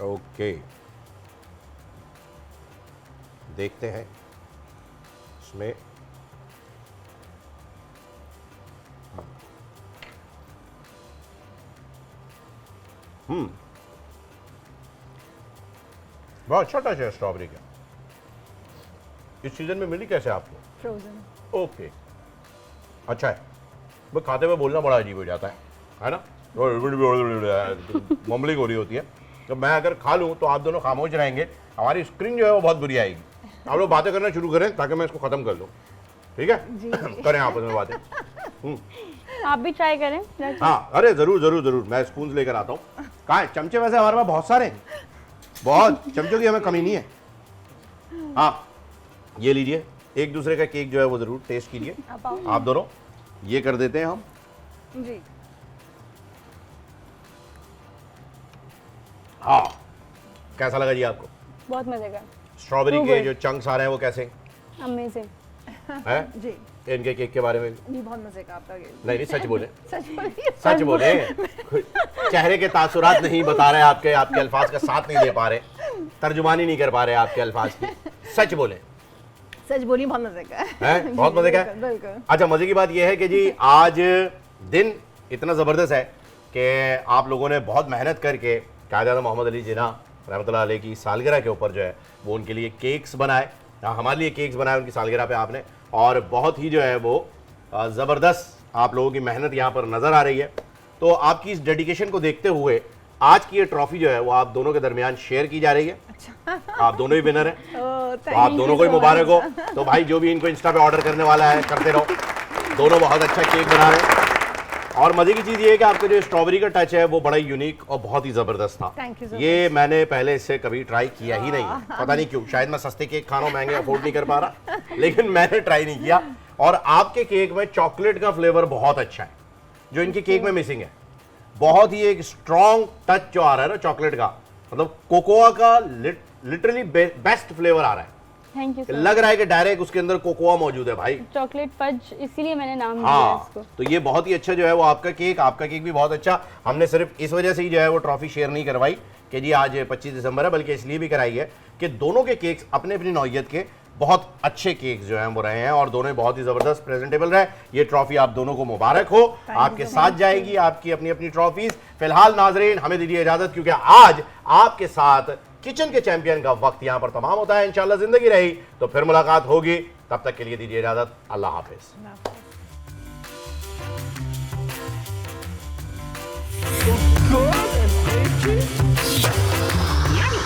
ओके, देखते हैं इसमें। बहुत अच्छा टच है स्ट्रॉबेरी का। इस सीजन में मिली कैसे आपको? फ्रोजन। ओके, अच्छा है। वो खाते हुए बोलना बड़ा अजीब हो जाता है ना? मम्बलिंग हो रही होती है। तो मैं अगर खा लूँ तो आप दोनों खामोश रहेंगे, हमारी स्क्रीन जो है वो बहुत बुरी आएगी। आप लोग बातें करना शुरू करें ताकि मैं इसको ख़त्म कर लूँ, ठीक है? करें आपस में बातें। आप भी ट्राई करें। हाँ, अरे ज़रूर ज़रूर ज़रूर, मैं स्पून लेकर आता हूँ। कहाँ है चमचे? वैसे हमारे पास बहुत सारे हैं, बहुत चमचों की हमें कमी नहीं है। हाँ, ये लीजिए, एक दूसरे का केक जो है वो ज़रूर टेस्ट कीजिए। आप दोनों ये कर देते हैं हम। जी। हाँ, कैसा लगा जी आपको? बहुत मजे का। स्ट्रॉबेरी के जो चंक्स आ रहे हैं वो कैसे अमेजिंग हैं? जी, इनके केक के बारे में ये बहुत मजे का आपका केक। नहीं, सच बोले, सच बोलिए। सच बोले। चेहरे के तासुरात नहीं बता रहे, आपके अल्फाज का साथ नहीं दे पा रहे, तर्जुमानी नहीं कर पा रहे आपके अल्फाज की। सच बोले, सच बोलिए, बहुत मजे का है, बहुत मजे का है। बिल्कुल। अच्छा, मजे की बात यह है कि जी आज दिन इतना ज़बरदस्त है कि आप लोगों ने बहुत मेहनत करके कायद-ए-आज़म मोहम्मद अली जिन्ना रहमतुल्लाह अलैह की सालगिरह के ऊपर जो है वो उनके लिए केक्स बनाए, हमारे लिए केक्स बनाए उनकी सालगिरह पे आपने, और बहुत ही जो है वो ज़बरदस्त आप लोगों की मेहनत यहाँ पर नज़र आ रही है। तो आपकी इस डेडिकेशन को देखते हुए आज की ये ट्रॉफी जो है वो आप दोनों के दरमियान शेयर की जा रही है। आप दोनों ही विनर हैं, तो आप दोनों को ही मुबारक हो। तो भाई जो भी इनको इंस्टा पे ऑर्डर करने वाला है करते रहो, दोनों बहुत अच्छा केक बना रहे हैं। और मजे की चीज़ ये है कि आपका जो स्ट्रॉबेरी का टच है वो बड़ा यूनिक और बहुत ही ज़बरदस्त था। Thank you so ये मैंने पहले इससे कभी ट्राई किया ही नहीं है, पता नहीं क्यों, शायद मैं सस्ते केक खाना महंगे अफोर्ड नहीं कर पा रहा, लेकिन मैंने ट्राई नहीं किया। और आपके केक में चॉकलेट का फ्लेवर बहुत अच्छा है, जो इनके केक में मिसिंग है। बहुत ही एक स्ट्रॉन्ग टच जो आ रहा है ना चॉकलेट का, मतलब कोकोआ का लिटरली बेस्ट फ्लेवर आ रहा है। Thank you. लग रहा है कि डायरेक्ट उसके अंदर कोकोआ मौजूद है भाई। चॉकलेट फज, इसीलिए मैंने नाम दिया हाँ, इसको। तो ये बहुत ही अच्छा जो है वो आपका केक भी बहुत अच्छा। हमने सिर्फ इस वजह से ही जो है वो ट्रॉफी शेयर नहीं करवाई कि जी आज 25 दिसंबर है, बल्कि इसलिए भी कराई है कि दोनों के केक्स अपने अपनी नौइयत के बहुत अच्छे केक्स जो हैं वो रहे हैं और दोनों बहुत ही ज़बरदस्त प्रेजेंटेबल रहे। ये ट्रॉफी आप दोनों को मुबारक हो, आपके साथ जाएगी आपकी अपनी अपनी ट्रॉफीज। फिलहाल नाजरीन हमें दीजिए इजाज़त, क्योंकि आज आपके साथ किचन के चैंपियन का वक्त यहाँ पर तमाम होता है। इंशाल्लाह जिंदगी रही तो फिर मुलाकात होगी, तब तक के लिए दीजिए इजाज़त। अल्लाह हाफिज़। Good and tasty. Yummy.